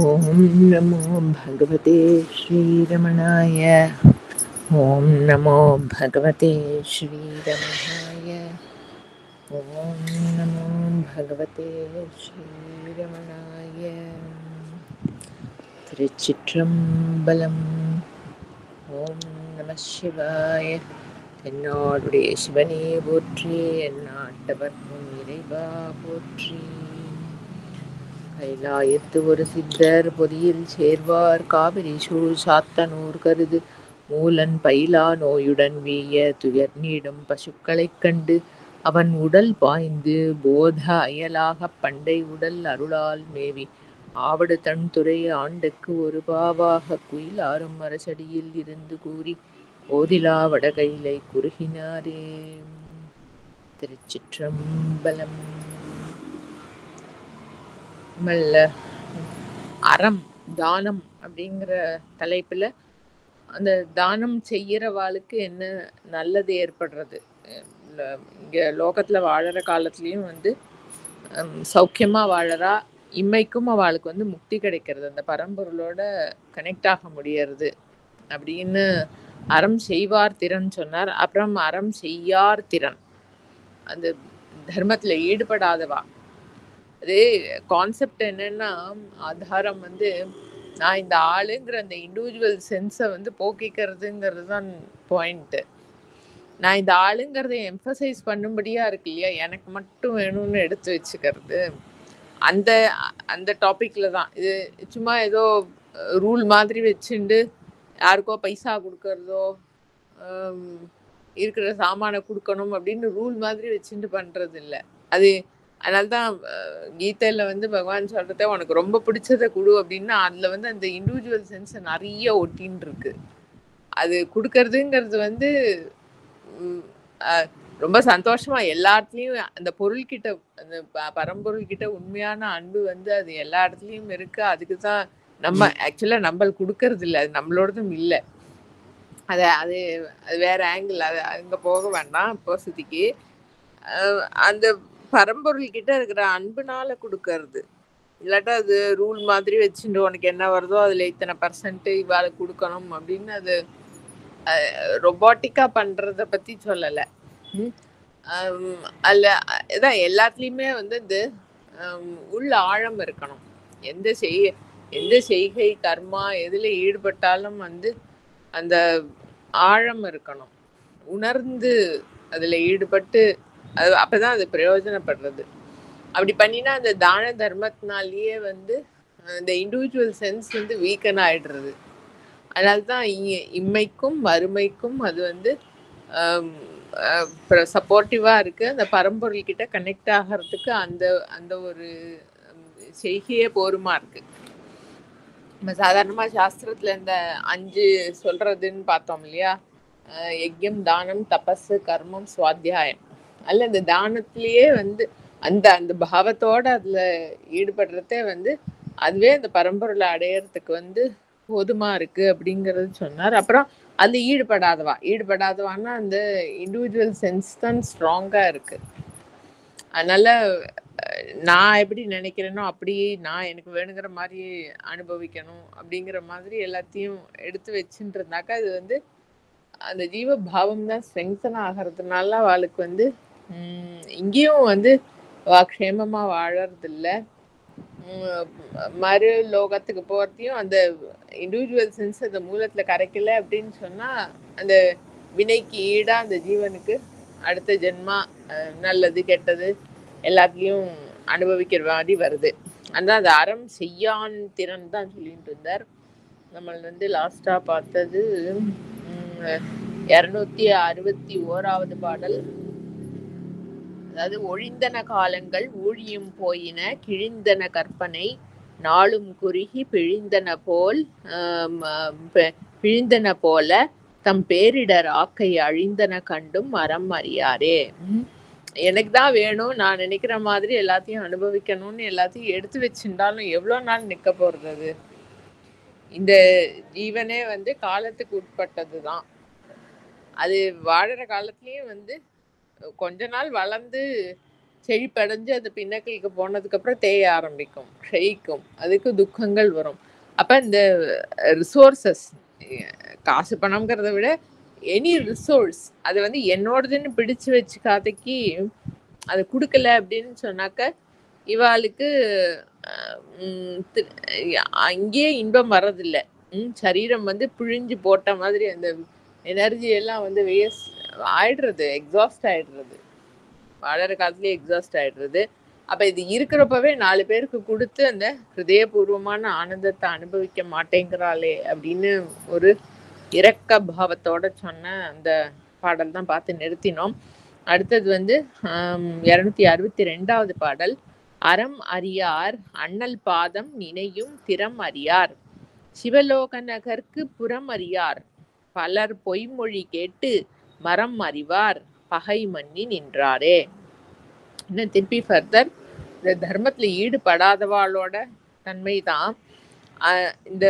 ஓம் நமோ பகவதே ஸ்ரீரமணாய. ஓம் நமோ பகவதே ஸ்ரீரமணாய. ஓம் நமோ பகவதே ஸ்ரீரமணாய. திருச்சிற்றம்பலம். ஓம் நம சிவாய. தென்னாடுடைய சிவனே போற்றி, எந்நாட்டவர்க்கும் இறைவா போற்றி. கைலாயத்து ஒரு சித்தர் பொதியில் சேர்வார், காவிரி சூழ் சாத்தனூர் கருது மூலன் பயிலா நோயுடன் வீய துயர் நீடும் பசுக்களைக் கண்டு அவன் உடல் பாய்ந்து போத அயலாகப் பண்டை உடல் அருளால் மேவி ஆவடு தன்துறை ஆண்டுக்கு ஒரு பாவாக குயிலாரும் அரசடியில் இருந்து கூறி ஓதிலா வடகைலை குறுகினாரே. திருச்சிற்றம்பலம். நம்மள அறம் தானம் அப்படிங்கிற தலைப்புல அந்த தானம் செய்யறவாளுக்கு என்ன நல்லது ஏற்படுறது, இங்க லோகத்துல வாழற காலத்துலயும் சௌக்கியமா வாழறா, இம்மைக்கும் அவளுக்கு முக்தி கிடைக்கிறது, அந்த பரம்பொருளோட கனெக்ட் ஆக முடியறது அப்படின்னு அறம் செய்வார் திறன் சொன்னார். அப்புறம் அறம் செய்யார் திறன், அந்த தர்மத்துல ஈடுபடாதவா. அது கான்செப்ட் என்னன்னா, ஆதாரம் நான் இந்த ஆளுங்கிற அந்த இண்டிவிஜுவல் சென்ஸை போக்கிக்கிறதுங்கிறது தான் பாயிண்ட்டு. நான் இந்த ஆளுங்கிறத எம்பசைஸ் பண்ணும்படியா இருக்கு இல்லையா, எனக்கு மட்டும் வேணும்னு எடுத்து வச்சுக்கிறது, அந்த அந்த டாபிக்ல தான் இது. சும்மா ஏதோ ரூல் மாதிரி வச்சுண்டு யாருக்கோ பைசா கொடுக்கறதோ இருக்கிற சாமானை கொடுக்கணும் அப்படின்னு ரூல் மாதிரி வச்சுட்டு பண்றது இல்லை அது. அதனால்தான் கீதையில பகவான் சொல்றத உனக்கு ரொம்ப பிடிச்சதை கொடு அப்படின்னா அதுல அந்த இண்டிவிஜுவல் சென்ஸை நிறைய ஒட்டின்னு இருக்கு. அது கொடுக்கறதுங்கிறது ரொம்ப சந்தோஷமா எல்லா இடத்துலயும் அந்த பொருள்கிட்ட, அந்த பரம்பொருள் கிட்ட உண்மையான அன்பு அது எல்லா இடத்துலயும் இருக்கு. அதுக்குதான் நம்ம ஆக்சுவலா நம்மளுக்கு கொடுக்கறது இல்லை, அது நம்மளோடதும் இல்லை. அது அது அது வேற ஆங்கிள், அது அங்க போக வேண்டாம் இப்போதைக்கு. அந்த பரம்பொருள் கிட்ட இருக்கிற அன்புனால கொடுக்கறது, இல்லாட்டா அது ரூல் மாதிரி வச்சுட்டு உனக்கு என்ன வருதோ அதுல இத்தனை % இவாளுக்கு கொடுக்கணும் அப்படின்னு அது ரொபாட்டிக்கா பண்றத பத்தி சொல்லலை. அல்ல இதான் எல்லாத்துலயுமே இந்த உள்ள ஆழம் இருக்கணும். எந்த செய்கை கர்மா எதுல ஈடுபட்டாலும் அந்த ஆழம் இருக்கணும், உணர்ந்து அதுல ஈடுபட்டு அது அப்பதான் அது பிரயோஜனப்படுறது. அப்படி பண்ணினா அந்த தான தர்மத்தினாலேயே இந்த இண்டிவிஜுவல் சென்ஸ் வீக்கன் ஆயிடுறது. அதனால்தான் இம்மைக்கும் மறுமைக்கும் அது சப்போர்ட்டிவா இருக்கு. அந்த பரம்பொருள் கிட்ட கனெக்ட் ஆகிறதுக்கு அந்த அந்த ஒரு செய்கையே போருமா இருக்கு. நம்ம சாதாரணமா சாஸ்திரத்துல இந்த 5 சொல்றதுன்னு பார்த்தோம் இல்லையா, யஜ்யம் தானம் தபஸ் கர்மம் சுவாத்தியாயம். அல்ல இந்த தானத்திலேயே அந்த அந்த பாவத்தோட அதுல ஈடுபடுறதே அதுவே அந்த பரம்பொருளை அடையறதுக்கு போதுமா இருக்கு அப்படிங்கறது சொன்னார். அப்புறம் அது ஈடுபடாதவான்னா அந்த இண்டிவிஜுவல் சென்ஸ் தான் ஸ்ட்ராங்கா இருக்கு. அதனால நான் எப்படி நினைக்கிறேனோ அப்படி நான் எனக்கு வேணுங்கிற மாதிரி அனுபவிக்கணும் அப்படிங்கிற மாதிரி எல்லாத்தையும் எடுத்து வச்சுட்டு இருந்தாக்கா அது அந்த ஜீவ பாவம் தான் ஸ்ட்ரெங்தன் ஆகிறதுனால அவளுக்கு இங்கேயும் க்ஷேமமா வாழறது இல்லை, மறு லோகத்துக்கு போறதையும் அந்த இண்டிவிஜுவல் சென்ஸ் அந்த மூலத்துல கரைக்கல அப்படின்னு சொன்னா அந்த வினைக்கு ஈடா அந்த ஜீவனுக்கு அடுத்த ஜென்மா நல்லது கெட்டது எல்லாத்துலயும் அனுபவிக்கிற மாதிரி வருது. அந்த அந்த அறம் செய்யான் திறன் தான் சொல்லிட்டு இருந்தார். நம்ம லாஸ்டா பார்த்தது 261வது பாடல். அதாவது ஒழிந்தன காலங்கள் ஊழியும் போயின கிழிந்தன கற்பனை நாளும் குறுகி பிழிந்தன போல தம் பேரிடர் ஆக்கை அழிந்தன கண்டும் அறம் அறியாரே. எனக்கு தான் வேணும், நான் நினைக்கிற மாதிரி எல்லாத்தையும் அனுபவிக்கணும்னு எல்லாத்தையும் எடுத்து வச்சுட்டாலும் எவ்வளோ நாள் நிற்க போறது? இந்த ஜீவனே காலத்துக்கு உட்பட்டது தான். அது வாழற காலத்துலயும் கொஞ்ச நாள் வளர்ந்து செழிப்படைஞ்சு அது பின்னக்களுக்கு போனதுக்கு அப்புறம் தேய ஆரம்பிக்கும், க்ஷயிக்கும், அதுக்கு துக்கங்கள் வரும். அப்ப இந்த ரிசோர்சஸ், காசு பணம்ங்கிறத விட எனி ரிசோர்ஸ் அது வந்து என்னோடதுன்னு பிடிச்சு வச்சுக்காதைக்கு அதை கொடுக்கல அப்படின்னு சொன்னாக்க இவாளுக்கு அங்கேயே இன்பம் வர்றதில்லை. சரீரம் வந்து பிழிஞ்சு போட்ட மாதிரி அந்த எனர்ஜி எல்லாம் வந்து வேஸ்ட் ஆயிடுறது, எக்ஸாஸ்ட் ஆயிடுறது, வாழற காலத்துலயே எக்ஸாஸ்ட் ஆயிடுறது. அப்ப இது இருக்கிறப்பவே 4 பேருக்கு கொடுத்து அந்த ஹிருதயபூர்வமான ஆனந்தத்தை அனுபவிக்க மாட்டேங்கிறாளே அப்படின்னு ஒரு இரக்க பாவத்தோட சொன்ன அந்த பாடல் தான் பார்த்து நிறுத்தினோம். அடுத்தது வந்து 262வது பாடல். அறம் அறியார் அண்ணல் பாதம் நினையும் திறம் அறியார், சிவலோக நகர்க்கு புறம் அறியார், பலர் பொய்மொழி கேட்டு மரம் அறிவார், பகை மன்னி நின்றாரே. இன்னும் திருப்பி ஃபர்தர் இந்த தர்மத்துல ஈடுபடாதவாளோட தன்மை தான் இந்த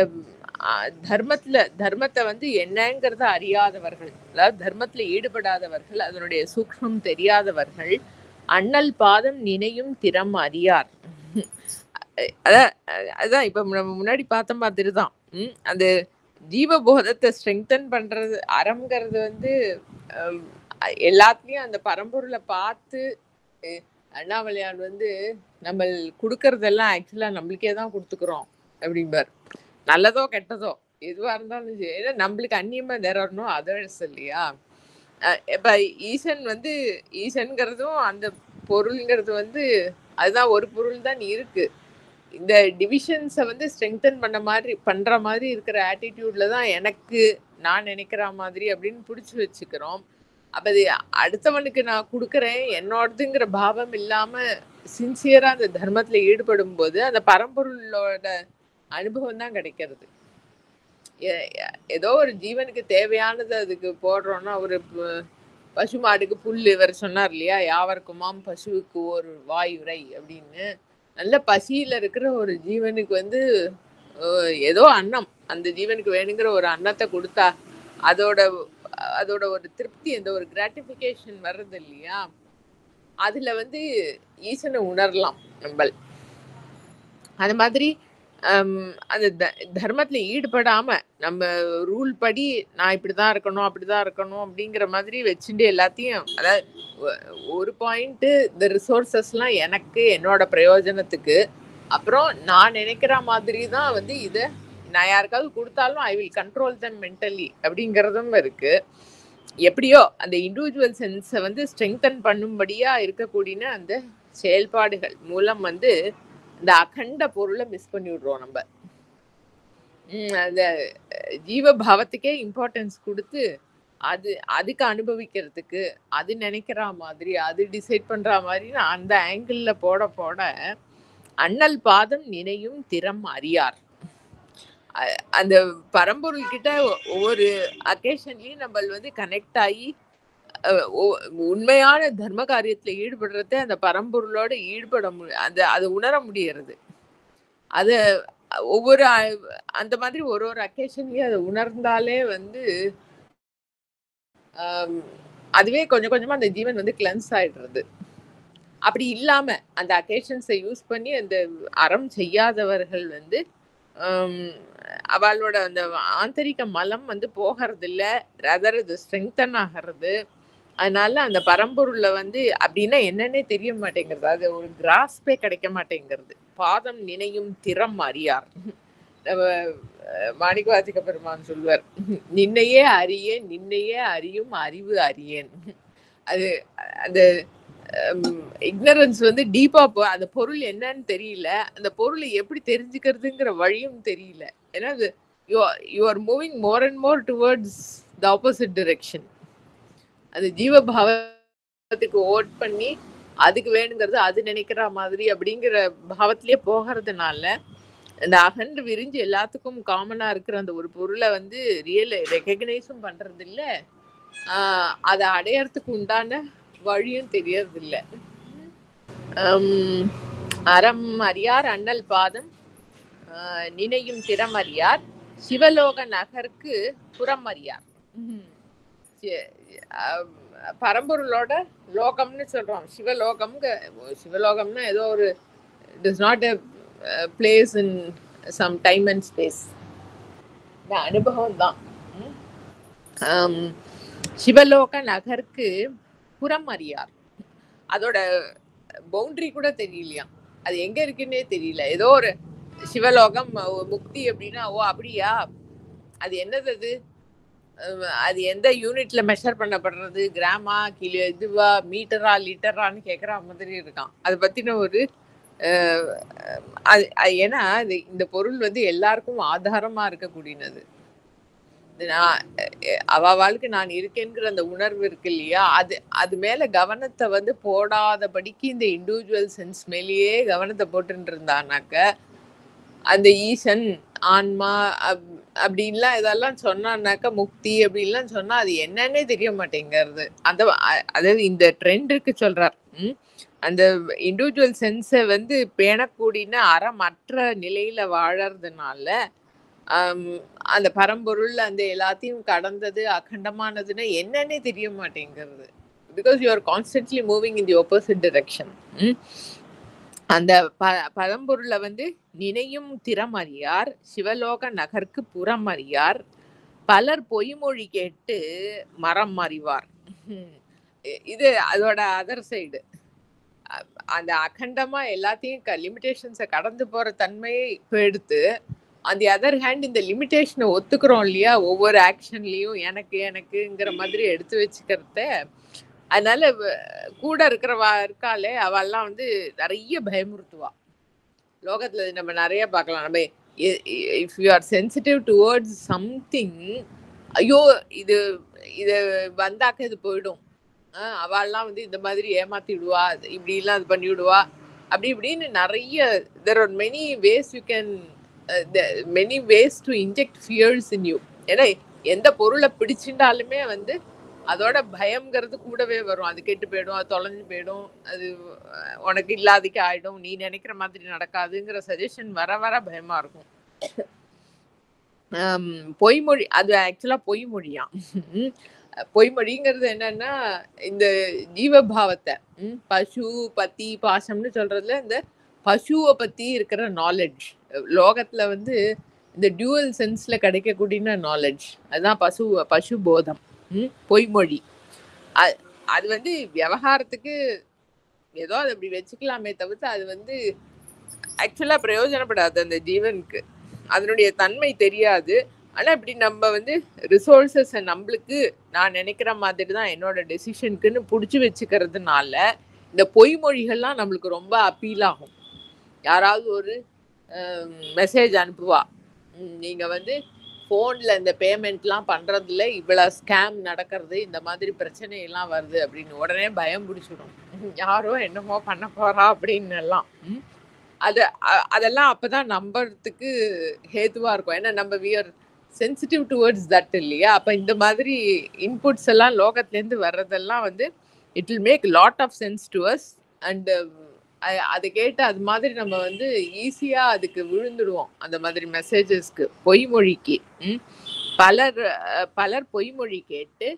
தர்மத்தை வந்து என்னங்கிறத அறியாதவர்கள், அதாவது தர்மத்துல ஈடுபடாதவர்கள், அதனுடைய சூக்ஷ்மம் தெரியாதவர்கள், அண்ணல் பாதம் நினையும் திறம் அறியார். அதான் இப்ப நம்ம முன்னாடி பார்த்த மாதிரி தான். அந்த ஜீவபோதத்தை ஸ்ட்ரெங்தன் பண்றது அறம்ங்கிறது வந்து எல்லாத்துலயும் அந்த பரம்பொருளை பார்த்து அண்ணாமலையான் வந்து நம்ம கொடுக்கறதெல்லாம் ஆக்சுவலா நம்மளுக்கே தான் கொடுத்துக்கிறோம் அப்படிம்பார். நல்லதோ கெட்டதோ எதுவா இருந்தாலும் சரி, ஏன்னா நம்மளுக்கு அந்நியமா தேரணும் அதர்ஸ் இல்லையா. இப்ப ஈசன் வந்து ஈசன்கிறதும் அந்த பொருள்ங்கிறது வந்து அதுதான் ஒரு பொருள் தான் இருக்கு. இந்த டிவிஷன்ஸை வந்து ஸ்ட்ரெங்தன் பண்ற மாதிரி இருக்கிற ஆட்டிடியூட்ல தான் எனக்கு நான் நினைக்கிற மாதிரி அப்படின்னு பிடிச்சி வச்சுக்கிறோம். அப்ப அது அடுத்தவனுக்கு நான் கொடுக்குறேன் என்னோடதுங்கிற பாவம் இல்லாம சின்சியரா அந்த தர்மத்துல ஈடுபடும் போது அந்த பரம்பொருளோட அனுபவம் தான் கிடைக்கிறது. ஏதோ ஒரு ஜீவனுக்கு தேவையானது அதுக்கு போடுறோம்னா, ஒரு பசு மாடுக்கு புல் இவர் சொன்னார் இல்லையா, யாவருக்குமாம் பசுவுக்கு ஒரு வாயுரை அப்படின்னு. நல்ல பசியில இருக்கிற ஒரு ஜீவனுக்கு வந்து ஏதோ அன்னம், அந்த ஜீவனுக்கு வேணுங்கிற ஒரு அன்னத்தை கொடுத்தா அதோட ஒரு திருப்தி, அந்த ஒரு கிராட்டிபிகேஷன் வர்றது இல்லையா, அதுல வந்து ஈசனை உணரலாம் நம்ம. அது மாதிரி அந்த தர்மத்துல ஈடுபடாம நம்ம ரூல் படி நான் இப்படிதான் இருக்கணும் அப்படிதான் இருக்கணும் அப்படிங்கிற மாதிரி வச்சுட்டு எல்லாத்தையும், அதாவது ஒரு பாயிண்ட் இந்த ரிசோர்சஸ் எல்லாம் எனக்கு என்னோட பிரயோஜனத்துக்கு, அப்புறம் நான் நினைக்கிற மாதிரி தான் வந்து இதை நான் யாருக்காவது கொடுத்தாலும் I will control them mentally அப்படிங்கிறதும் இருக்கு. எப்படியோ அந்த இண்டிவிஜுவல் சென்ஸை வந்து ஸ்ட்ரெங்தன் பண்ணும்படியா இருக்கக்கூடிய அந்த செயல்பாடுகள் மூலம் வந்து இந்த அகண்ட பொருளை மிஸ் பண்ணி விடுறோம் நம்ம. அந்த ஜீவபாவத்துக்கே இம்பார்ட்டன்ஸ் கொடுத்து அதுக்கு அனுபவிக்கிறதுக்கு அது நினைக்கிற மாதிரி அது டிசைட் பண்ற மாதிரி அந்த ஆங்கிள் போட அண்ணல் பாதம் நினையும் திறம் அறியார். அந்த பரம்பொருள் கிட்ட ஒவ்வொரு அக்கேஷன்லயும் நம்ம வந்து கனெக்ட் ஆகி உண்மையான தர்ம காரியத்துல ஈடுபடுறத அந்த பரம்பொருளோட ஈடுபட அது உணர முடியறது. அது ஒவ்வொரு அந்த மாதிரி ஒரு அக்கேஷன்லயும் அதை உணர்ந்தாலே வந்து அதுவே கொஞ்சம் கொஞ்சமா அந்த ஜீவன் வந்து கிளென்ஸ் ஆயிடுறது. அப்படி இல்லாம அந்த அக்கேஷன்ஸை யூஸ் பண்ணி அந்த அறம் செய்யாதவர்கள் வந்து அவளோட அந்த ஆந்தரிக மலம் வந்து போகிறது இல்லை, ரதர் அது ஸ்ட்ரெங்தன் ஆகிறது. அதனால அந்த பரம்பொருள்ல வந்து அப்படின்னா என்னன்னே தெரிய மாட்டேங்கிறது, அது ஒரு கிராஸ்பே கிடைக்க மாட்டேங்கிறது. பாதம் நினையும் திறம் அறியார். மாணிக்கவாசக பெருமான் சொல்வார், நின்னையே அறியும் அறிவு அறியேன். அது அந்த இக்னரன்ஸ் வந்து டீப்பா அந்த பொருள் என்னன்னு தெரியல, அந்த பொருளை எப்படி தெரிஞ்சுக்கிறதுங்கிற வழியும் தெரியல. ஏன்னா you are moving more and more towards the opposite direction. அது ஜீவபாவத்துக்கு ஓட் பண்ணி அதுக்கு வேணுங்கிறது அது நினைக்கிற மாதிரி அப்படிங்கிற பாவத்திலேயே போகிறதுனால இந்த அகன்று விரிஞ்சு எல்லாத்துக்கும் காமனா இருக்கிற அந்த ஒரு பொருளை வந்து ரியல் ரெகக்னைஸும் பண்றது இல்லை, அதை அடையறதுக்கு உண்டான வழியும் தெரியறது இல்லை. அறம் அறியார் அண்ணல் பாதம் நினையும் திறம் அறியார், சிவலோக நகருக்கு புறம் அறியார். பரம்பொருளோட லோகம்னு சொல்றோம். சிவலோகம்னா ஏதோ ஒரு it is not a place in some time and space. இந்த அனுபவம் தான். சிவலோக நகருக்கு புறம் அறியார். அதோட பவுண்டரி கூட தெரியலையா, அது எங்க இருக்குன்னே தெரியல. ஏதோ ஒரு சிவலோகம் முக்தி அப்படின்னா ஓ அப்படியா, அது என்னது, அது எந்த யூனிட்ல மெஷர் பண்ணப்படுறது, கிராமா கிலோ இதுவா மீட்டரா லிட்டரான்னு கேட்குற மாதிரி இருக்கான். அதை பத்தின ஒரு ஏன்னா இந்த பொருள் வந்து எல்லாருக்கும் ஆதாரமா இருக்கக்கூடியது. அவளுக்கு நான் இருக்கேங்கிற அந்த உணர்வு இருக்கு இல்லையா, அது மேல கவனத்தை வந்து போடாதபடிக்கு இந்த இண்டிவிஜுவல் சென்ஸ் மேலேயே கவனத்தை போட்டு இருந்தானாக்க அந்த ஈசன் ஆன்மா அப்படின்லாம் இதெல்லாம் சொன்னான்னாக்கா முக்தி அப்படின்லாம் சொன்னா அது என்னன்னே தெரிய மாட்டேங்கிறது. அதாவது இந்த ட்ரெண்டுக்கு சொல்றார். அந்த இண்டிவிஜுவல் சென்ஸை வந்து பேணக்கூடிய அறமற்ற நிலையில வாழறதுனால அந்த பரம்பொருள் அந்த எல்லாத்தையும் கடந்தது அகண்டமானதுன்னா என்னன்னே தெரிய மாட்டேங்கிறது. Because you are constantly moving in the opposite direction. அந்த பரம்பொருளை வந்து நினையும் திறம் அறியார், சிவலோக நகருக்கு புறம் அறியார், பலர் பொய்மொழி கேட்டு மரம் அறிவார். இது அதோட அதர் சைடு. அந்த அகண்டமா எல்லாத்தையும் லிமிடேஷன்ஸை கடந்து போற தன்மையை இப்போ எடுத்து, ஆன் தி அதர் ஹேண்ட் இந்த லிமிடேஷனை ஒத்துக்கிறோம் இல்லையா, ஒவ்வொரு ஆக்ஷன்லயும் எனக்குங்கிற மாதிரி எடுத்து வச்சுக்கிறத. அதனால கூட இருக்கிறவா இருக்காளே அவெல்லாம் வந்து நிறைய பயமுறுத்துவா. லோகத்துல நம்ம நிறைய பார்க்கலாம். நம்ம if you are sensitive towards something, ஐயோ இது வந்தாக்க இது போயிடும், அவெல்லாம் வந்து இந்த மாதிரி ஏமாத்தி விடுவா, இப்படிலாம் இது பண்ணி விடுவா, அப்படி இப்படின்னு நிறைய there are many ways you can many ways to inject fears in you. ஏன்னா எந்த பொருளை பிடிச்சிட்டாலுமே வந்து அதோட பயம்ங்கிறது கூடவே வரும். அது கெட்டு போயிடும், அது தொலைஞ்சு போயிடும், அது உனக்கு இல்லாதிக்கு ஆயிடும், நீ நினைக்கிற மாதிரி நடக்காதுங்கிற சஜஷன் வர வர பயமா இருக்கும். பொய்மொழி அது ஆக்சுவலா பொய்மொழியாம். பொய்மொழிங்கிறது என்னன்னா இந்த ஜீவபாவத்தை பசு பத்தி பாசம்னு சொல்றதுல இந்த பசுவை பத்தி இருக்கிற நாலேஜ் லோகத்துல வந்து இந்த டியூவல் சென்ஸ்ல கிடைக்கக்கூடிய நாலேஜ், அதுதான் பசு போதம், பொய்மொழி. அது வந்து விவகாரத்துக்கு ஏதோ அது அப்படி வச்சுக்கலாமே தவிர்த்து அது வந்து ஆக்சுவலா பிரயோஜனப்படாது அந்த ஜீவனுக்கு, அதனுடைய தன்மை தெரியாது. ஆனா இப்படி நம்ம வந்து ரிசோர்சஸ் நம்மளுக்கு நான் நினைக்கிற மாதிரி தான் என்னோட டெசிஷனுக்குன்னு பிடிச்சி வச்சுக்கிறதுனால இந்த பொய்மொழிகள்லாம் நம்மளுக்கு ரொம்ப அப்பீல் ஆகும். யாராவது ஒரு மெசேஜ் அனுப்புவா, நீங்க வந்து ஃபோனில் இந்த பேமெண்ட்லாம் பண்ணுறதுல இவ்வளோ ஸ்கேம் நடக்கிறது, இந்த மாதிரி பிரச்சனையெல்லாம் வருது அப்படின்னு உடனே பயம் பிடிச்சிடும். யாரோ என்னமோ பண்ண போகிறா அப்படின்னு எல்லாம். அதெல்லாம் அப்போ தான் நம்புறதுக்கு ஹேதுவாக இருக்கும். ஏன்னா நம்ம we are sensitive towards that இல்லையா. அப்போ இந்த மாதிரி இன்புட்ஸ் எல்லாம் லோகத்துலேருந்து வர்றதெல்லாம் வந்து it will make lot of sense to us. And அதை கேட்டு அது மாதிரி நம்ம வந்து ஈஸியாக அதுக்கு விழுந்துடுவோம், அந்த மாதிரி மெசேஜஸ்க்கு, பொய்மொழிக்கு. பலர் பொய்மொழி கேட்டு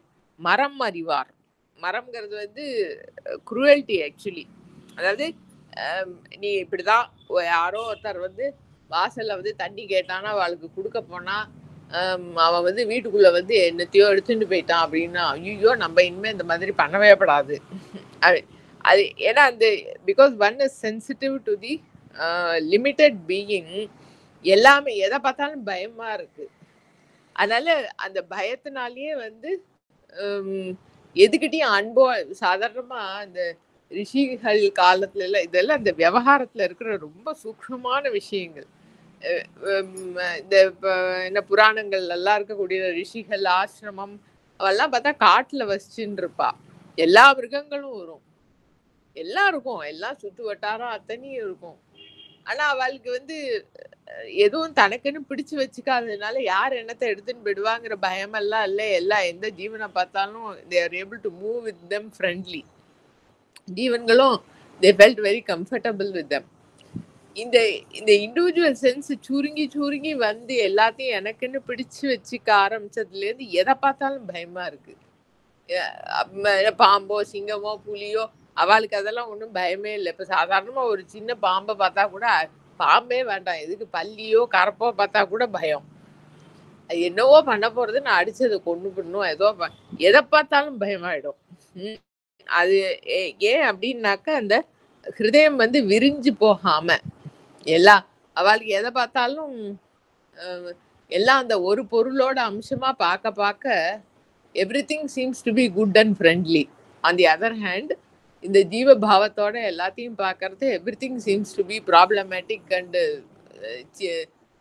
மரம் அறிவார். மரம்ங்கிறது வந்து குரூவல்டி ஆக்சுவலி. அதாவது நீ இப்படிதான் யாரோ ஒருத்தர் வந்து வாசல்ல வந்து தண்ணி கேட்டானா அவளுக்கு கொடுக்க போனா அவன் வந்து வீட்டுக்குள்ள வந்து என்னத்தையோ எடுத்துட்டு போயிட்டான் அப்படின்னா ஐயோ நம்ம இனிமே இந்த மாதிரி பண்ணவே படாது. அது ஏன்னா அந்த because one is sensitive to the limited being, எல்லாமே எதை பார்த்தாலும் பயமா இருக்கு. அதனால அந்த பயத்தினாலேயே வந்து எதுக்கிட்டையும் அன்போ, சாதாரணமா இந்த ரிஷிகள் காலத்துல எல்லாம் இதெல்லாம் இந்த விவகாரத்துல இருக்கிற ரொம்ப சூக்ஷ்மமான விஷயங்கள். இந்த என்ன புராணங்கள் எல்லாம் இருக்கக்கூடிய ரிஷிகள் ஆசிரமம் அவெல்லாம் பார்த்தா காட்டுல வசிச்சுன்னு இருப்பா. எல்லா மிருகங்களும் வரும், எல்லாம் இருக்கும், எல்லாம் சுத்து வட்டாரம் அத்தனையும் இருக்கும். ஆனா அவளுக்கு வந்து எதுவும் தனக்குன்னு பிடிச்சு வச்சுக்காததுனால யார் என்னத்தை எடுத்துன்னு போயிடுவாங்கிற பயமெல்லாம் இல்லை. எல்லாம் எந்த ஜீவனை பார்த்தாலும் they are able to move with them friendly. ஜீவன்களும் they felt very comfortable with them. இந்த இண்டிவிஜுவல் சென்ஸ் சுருங்கி வந்து எல்லாத்தையும் எனக்குன்னு பிடிச்சு வச்சுக்க ஆரம்பிச்சதுலேருந்து எதை பார்த்தாலும் பயமா இருக்கு. பாம்போ சிங்கமோ புலியோ அவளுக்கு அதெல்லாம் ஒன்றும் பயமே இல்லை. இப்போ சாதாரணமா ஒரு சின்ன பாம்பை பார்த்தா கூட பாம்பே வேண்டாம், எதுக்கு பல்லியோ கரப்போ பார்த்தா கூட பயம். அது என்னவோ பண்ண போறது, நான் அடிச்சதை கொண்டு பண்ணும் ஏதோ எதை பார்த்தாலும் பயமாயிடும். அது ஏன் அப்படின்னாக்க அந்த ஹிருதயம் வந்து விரிஞ்சு போகாம அவளுக்கு எதை பார்த்தாலும் எல்லாம் அந்த ஒரு பொருளோட அம்சமா பார்க்க everything seems to be good and friendly. On the other hand இந்த ஜீவ பாவத்தோட எல்லாத்தையும் பார்க்கறது everything seems to be problematic and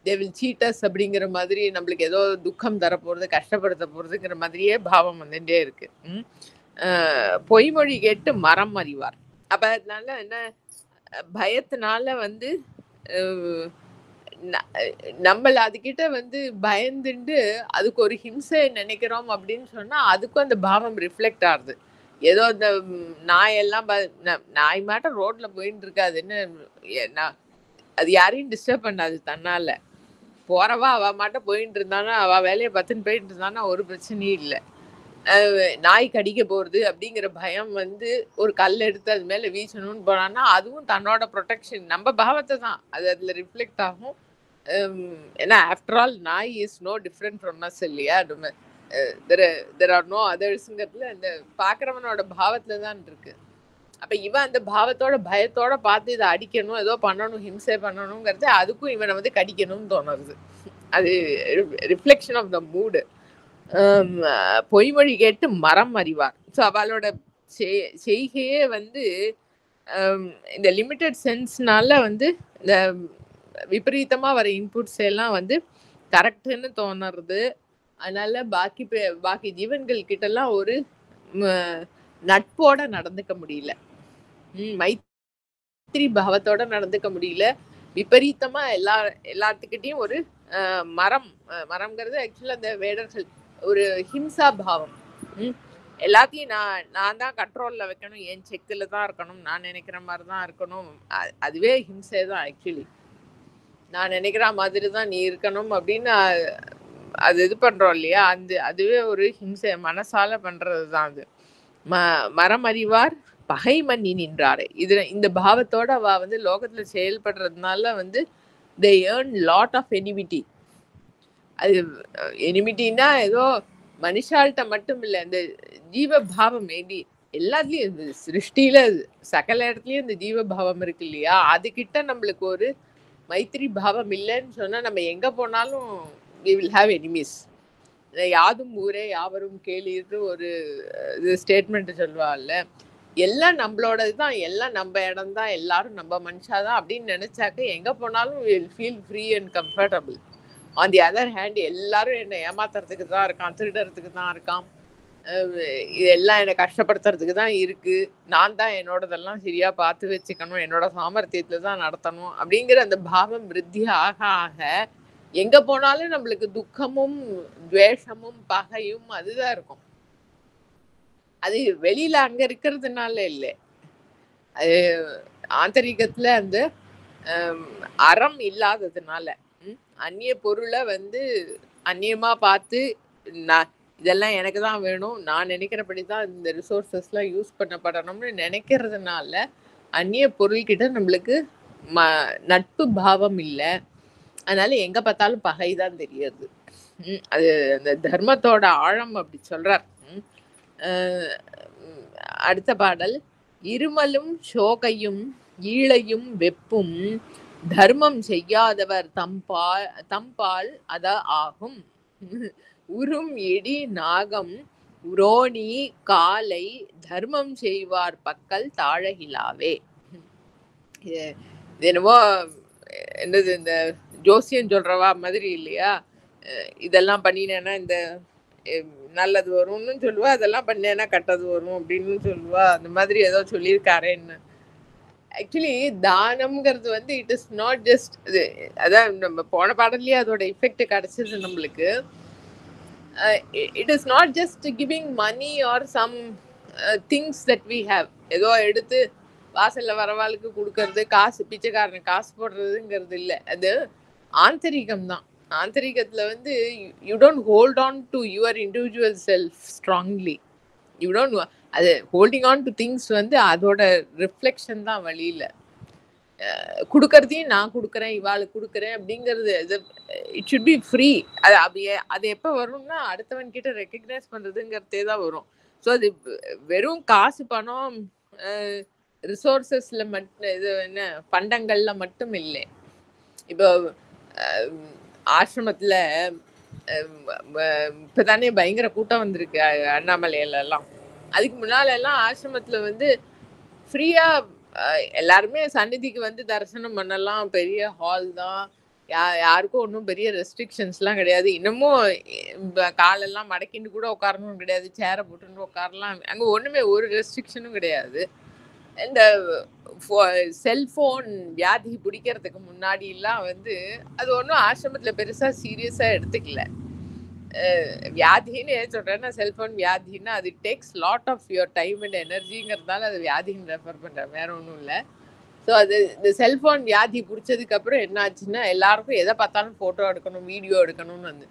they will cheat us அப்படிங்கிற மாதிரி, நம்மளுக்கு ஏதோ துக்கம் தரப்போறது கஷ்டப்படுத்த போறதுங்கிற மாதிரியே பாவம் வந்துட்டே இருக்கு. பொய்மொழி கேட்டு மரம் அறிவார். அப்ப அதனால என்ன, பயத்தினால வந்து நம்மள அதுகிட்ட வந்து பயந்துண்டு அதுக்கு ஒரு ஹிம்சை நினைக்கிறோம் அப்படின்னு சொன்னா அதுக்கும் அந்த பாவம் ரிஃப்ளெக்ட் ஆகுது. ஏதோ அந்த நாயெல்லாம் நாய் மாட்டம் ரோட்ல போயிட்டு இருக்காதுன்னு அது யாரையும் டிஸ்டர்ப் பண்ணாது, தன்னால போறவா அவ மாட்டம் போயிட்டு இருந்தானா அவ வேலையை பத்துன்னு போயிட்டு இருந்தானா ஒரு பிரச்சனையும் இல்லை. நாய் கடிக்க போறது அப்படிங்கிற பயம் வந்து ஒரு கல் எடுத்து அது மேல வீசணும்னு போனான்னா அதுவும் தன்னோட ப்ரொடெக்ஷன், நம்ம பாவத்தை தான் அது அதுல ரிஃப்ளெக்ட் ஆகும். ஏன்னா ஆஃப்டர் ஆல் நாய் is no different from us இல்லையா, நம்ம தெர் ஆர் நோ அதர்ஸுங்கிறதுல அந்த பார்க்குறவனோட பாவத்துல தான் இருக்கு. அப்ப இவன் அந்த பாவத்தோட பயத்தோட பார்த்து இதை அடிக்கணும் ஏதோ பண்ணணும் ஹிம்சை பண்ணணுங்கிறது அதுக்கும் இவனை வந்து கடிக்கணும்னு தோணுறது. அது ரிஃப்ளெக்ஷன் ஆஃப் த மூடு. பொய்மொழி கேட்டு மரம் அறிவார். ஸோ அவளோட செய்கையே வந்து இந்த லிமிட்டட் சென்ஸ்னால வந்து இந்த விபரீதமா வர இன்புட்ஸ் எல்லாம் வந்து கரெக்டுன்னு தோணுறது. அதனால பாக்கி ஜீவன்கள் கிட்டலாம் ஒரு நட்போட நடந்துக்க முடியல, மைத்திரி பாவத்தோட நடந்துக்க முடியல. விபரீதமா எல்லாத்துக்கிட்டையும் ஒரு மரம்ங்கிறது ஆக்சுவலா அந்த வேடர்கள் ஒரு ஹிம்சா பாவம். எல்லாத்தையும் நான் தான் கண்ட்ரோல்ல வைக்கணும், என் செக்குல தான் இருக்கணும், நான் நினைக்கிற மாதிரி தான் இருக்கணும். அதுவே ஹிம்சை தான் ஆக்சுவலி. நான் நினைக்கிற மாதிரி தான் நீ இருக்கணும் அப்படின்னு அது இது பண்றோம் இல்லையா, அதுவே ஒரு ஹிம்சை, மனசால பண்றது தான் அது. மரம் அறிவார் பகை மன்னி நின்றாரு. இந்த பாவத்தோட அவ வந்து லோகத்துல செயல்படுறதுனால வந்து they earn lot of enmity. அது எனிமிட்டின்னா ஏதோ மனுஷால்கிட்ட மட்டும் இல்லை, இந்த ஜீவ பாவம் எல்லாத்துலயும் சிருஷ்டியில சகல இடத்துலயும் இந்த ஜீவ பாவம் இருக்கு இல்லையா, அதுகிட்ட நம்மளுக்கு ஒரு மைத்திரி பாவம் இல்லைன்னு சொன்னா நம்ம எங்க போனாலும் we will have enemies. யாதும் ஊரே யாவரும் கேளின்னு ஒரு ஸ்டேட்மெண்ட் சொல்லுவாள்ல, எல்லாம் நம்மளோடது தான், எல்லாம் நம்ம இடம் தான், எல்லாரும் நம்ம மனுஷாதான் அப்படின்னு நினைச்சாக்க எங்க போனாலும் we will feel free and comfortable. On the other hand எல்லாரும் என்னை ஏமாத்துறதுக்கு தான் இருக்கான், திருடுறதுக்கு தான் இருக்கான், இதெல்லாம் என்னை கஷ்டப்படுத்துறதுக்கு தான் இருக்கு, நான் தான் என்னோடதெல்லாம் சரியா பார்த்து வச்சுக்கணும், என்னோட சாமர்த்தியத்துல தான் நடத்தணும் அப்படிங்கிற அந்த பாவம் விருத்தி ஆக ஆக எங்க போனாலும் நம்மளுக்கு துக்கமும் துவேஷமும் பகையும் அதுதான் இருக்கும். அது வெளியில அங்க இருக்கிறதுனால இல்லை, அது ஆந்தரிகத்துல அந்த அறம் இல்லாததுனால. அந்நிய பொருளை வந்து அந்நியமா பார்த்து இதெல்லாம் எனக்கு தான் வேணும், நான் நினைக்கிறபடி தான் இந்த ரிசோர்ஸஸ்லாம் யூஸ் பண்ணப்படணும்னு நினைக்கிறதுனால அந்நிய பொருள்கிட்ட நம்மளுக்கு நட்பு பாவம் இல்லை. அதனால எங்க பார்த்தாலும் பகைதான் தெரியுது. அது அந்த தர்மத்தோட ஆழம் அப்படி சொல்றார். அடுத்த பாடல், இருமலும் சோகையும் ஈழையும் வெப்பும் தர்மம் செய்யாதவர் தம்பால் அத ஆகும். உறும் இடி நாகம் உரோணி காலை தர்மம் செய்வார் பக்கல் தாழகிலாவே. என்னவோ என்னது இந்த ஜோசியம் சொல்றவா மாதிரி இல்லையா, இதெல்லாம் பண்ணினேன்னா இந்த நல்லது வரும்னு சொல்லுவா, அதெல்லாம் பண்ணேன்னா கெட்டது வரும் அப்படின்னு சொல்லுவா, அந்த மாதிரி ஏதோ சொல்லியிருக்காரேன்னு. ஆக்சுவலி தானம்ங்கிறது வந்து இட் இஸ் நாட் ஜஸ்ட் அதான் நம்ம போன பாடல்லையே அதோட எஃபெக்ட் கிடைச்சது நம்மளுக்கு. It is not just giving money or some things that we have, ஏதோ எடுத்து வாசல்ல வரவாளுக்கு கொடுக்கறது, காசு பிச்சைக்காரன் காசு போடுறதுங்கிறது இல்லை, அது ஆந்தரிகம் தான். ஆந்தரிகத்துல வந்து you don't hold on to your individual self strongly, you don't அது ஹோல்டிங் ஆன் டு திங்ஸ் வந்து அதோட ரிஃப்ளெக்ஷன் தான் வழியில. கொடுக்கறதையும் நான் கொடுக்குறேன், இவாளுக்கு கொடுக்குறேன் அப்படிங்கிறது இட் ஷுட் பி ஃப்ரீ. அது அப்படியே அது எப்போ வரும்னா அடுத்தவன் கிட்ட ரெக்கக்னைஸ் பண்ணுறதுங்கிறதே தான் வரும். ஸோ அது வெறும் காசு பணம் ரிசோர்ஸஸில் மட்டும் இது என்ன பண்டங்கள்ல மட்டும் இல்லை. இப்போ ஆசிரமத்தில் இப்போதானே பயங்கர கூட்டம் வந்திருக்கு அண்ணாமலையிலலாம். அதுக்கு முன்னால எல்லாம் ஆசிரமத்தில் வந்து ஃப்ரீயாக எல்லாருமே சந்நிதிக்கு வந்து தரிசனம் பண்ணலாம். பெரிய ஹால் தான். யாருக்கும் ஒன்றும் பெரிய ரெஸ்ட்ரிக்ஷன்ஸ்லாம் கிடையாது. இன்னமும் காலெல்லாம் மடக்கிட்டு கூட உட்காரணும் கிடையாது. சேரை போட்டுன்னு உட்காரலாம். அங்கே ஒன்றுமே ஒரு ரெஸ்ட்ரிக்ஷனும் கிடையாது. இந்த செல்ஃபோன் வியாதி பிடிக்கிறதுக்கு முன்னாடிலாம் வந்து அது ஒன்றும் ஆசிரமத்தில் பெருசாக சீரியஸாக எடுத்துக்கல. வியாதின்னு சொல்கிறேன்னா செல்ஃபோன் வியாதின்னா அது takes lot of your time and எனர்ஜிங்கிறதுனால அது வியாதின்னு ரெஃபர் பண்ணுறேன், வேற ஒன்றும் இல்லை. ஸோ அது இந்த செல்ஃபோன் வியாதி பிடிச்சதுக்கப்புறம் என்ன ஆச்சுன்னா எல்லாருக்கும் எதை பார்த்தாலும் ஃபோட்டோ எடுக்கணும், வீடியோ எடுக்கணும்னு வந்து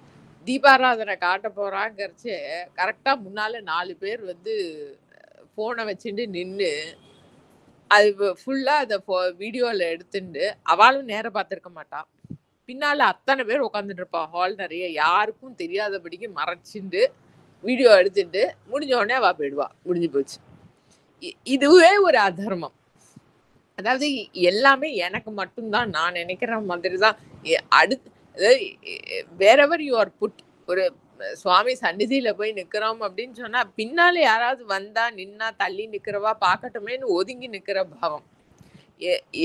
தீபாராதனை காட்ட போகிறாங்கிறச்சு கரெக்டாக முன்னால் 4 பேர் வந்து ஃபோனை வச்சுட்டு நின்று அது ஃபுல்லாக அதை வீடியோவில் எடுத்துட்டு அவளும் நேரம் பார்த்துருக்க மாட்டான். பின்னால் அத்தனை பேர் உட்காந்துட்டு இருப்பா. ஹால் நிறைய யாருக்கும் தெரியாதபடிக்கு மறைச்சிட்டு வீடியோ எடுத்துட்டு முடிஞ்ச உடனே அவள் போயிடுவா. முடிஞ்சு போச்சு. இதுவே ஒரு அதர்மம். அதாவது எல்லாமே எனக்கு மட்டும்தான் நான் நினைக்கிற மாதிரி தான். அடுத்து வேறெவர் யூ ஆர் புட், ஒரு சுவாமி சந்நிதியில போய் நிக்கிறோம் அப்படின்னு சொன்னா பின்னால யாராவது வந்தா நின்னா தள்ளி நிக்கிறவா பார்க்கட்டுமேன்னு ஒதுங்கி நிக்கிற பாவம்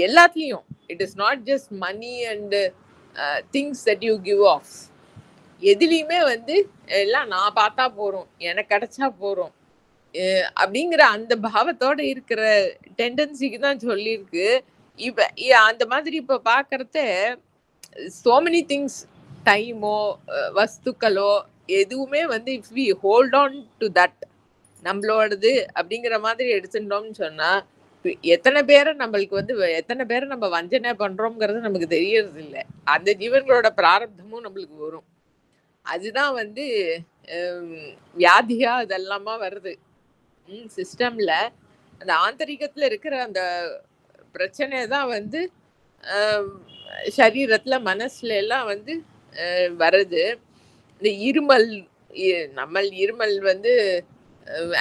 எல்லாத்துலயும். It is not just money and things that you give off. எதுலையுமே வந்து எல்லாம் நான் பார்த்தா போறோம், எனக்கு கிடைச்சா போறோம் அப்படிங்கிற அந்த பாவத்தோட இருக்கிற டெண்டன்சிக்கு தான் சொல்லியிருக்கு. இப்ப அந்த மாதிரி இப்ப பாக்குறத so many things, டைமோ வஸ்துக்களோ எதுவுமே வந்து if we hold on to that நம்மளோடது அப்படிங்கிற மாதிரி எடுத்துட்டோம்னு சொன்னா எத்தனை பேரை நம்மளுக்கு வந்து எத்தனை பேரை நம்ம வஞ்சனை பண்றோம்ங்கிறது நமக்கு தெரியறது இல்லை. அந்த ஜீவன்களோட பிராரப்தமும் நம்மளுக்கு வரும். அதுதான் வந்து வியாதியா இதெல்லாமா வருது சிஸ்டம்ல. அந்த ஆந்தரிகத்துல இருக்கிற அந்த பிரச்சனை தான் வந்து சரீரத்துல மனசுல எல்லாம் வந்து வருது. இந்த இருமல், நம்ம இருமல் வந்து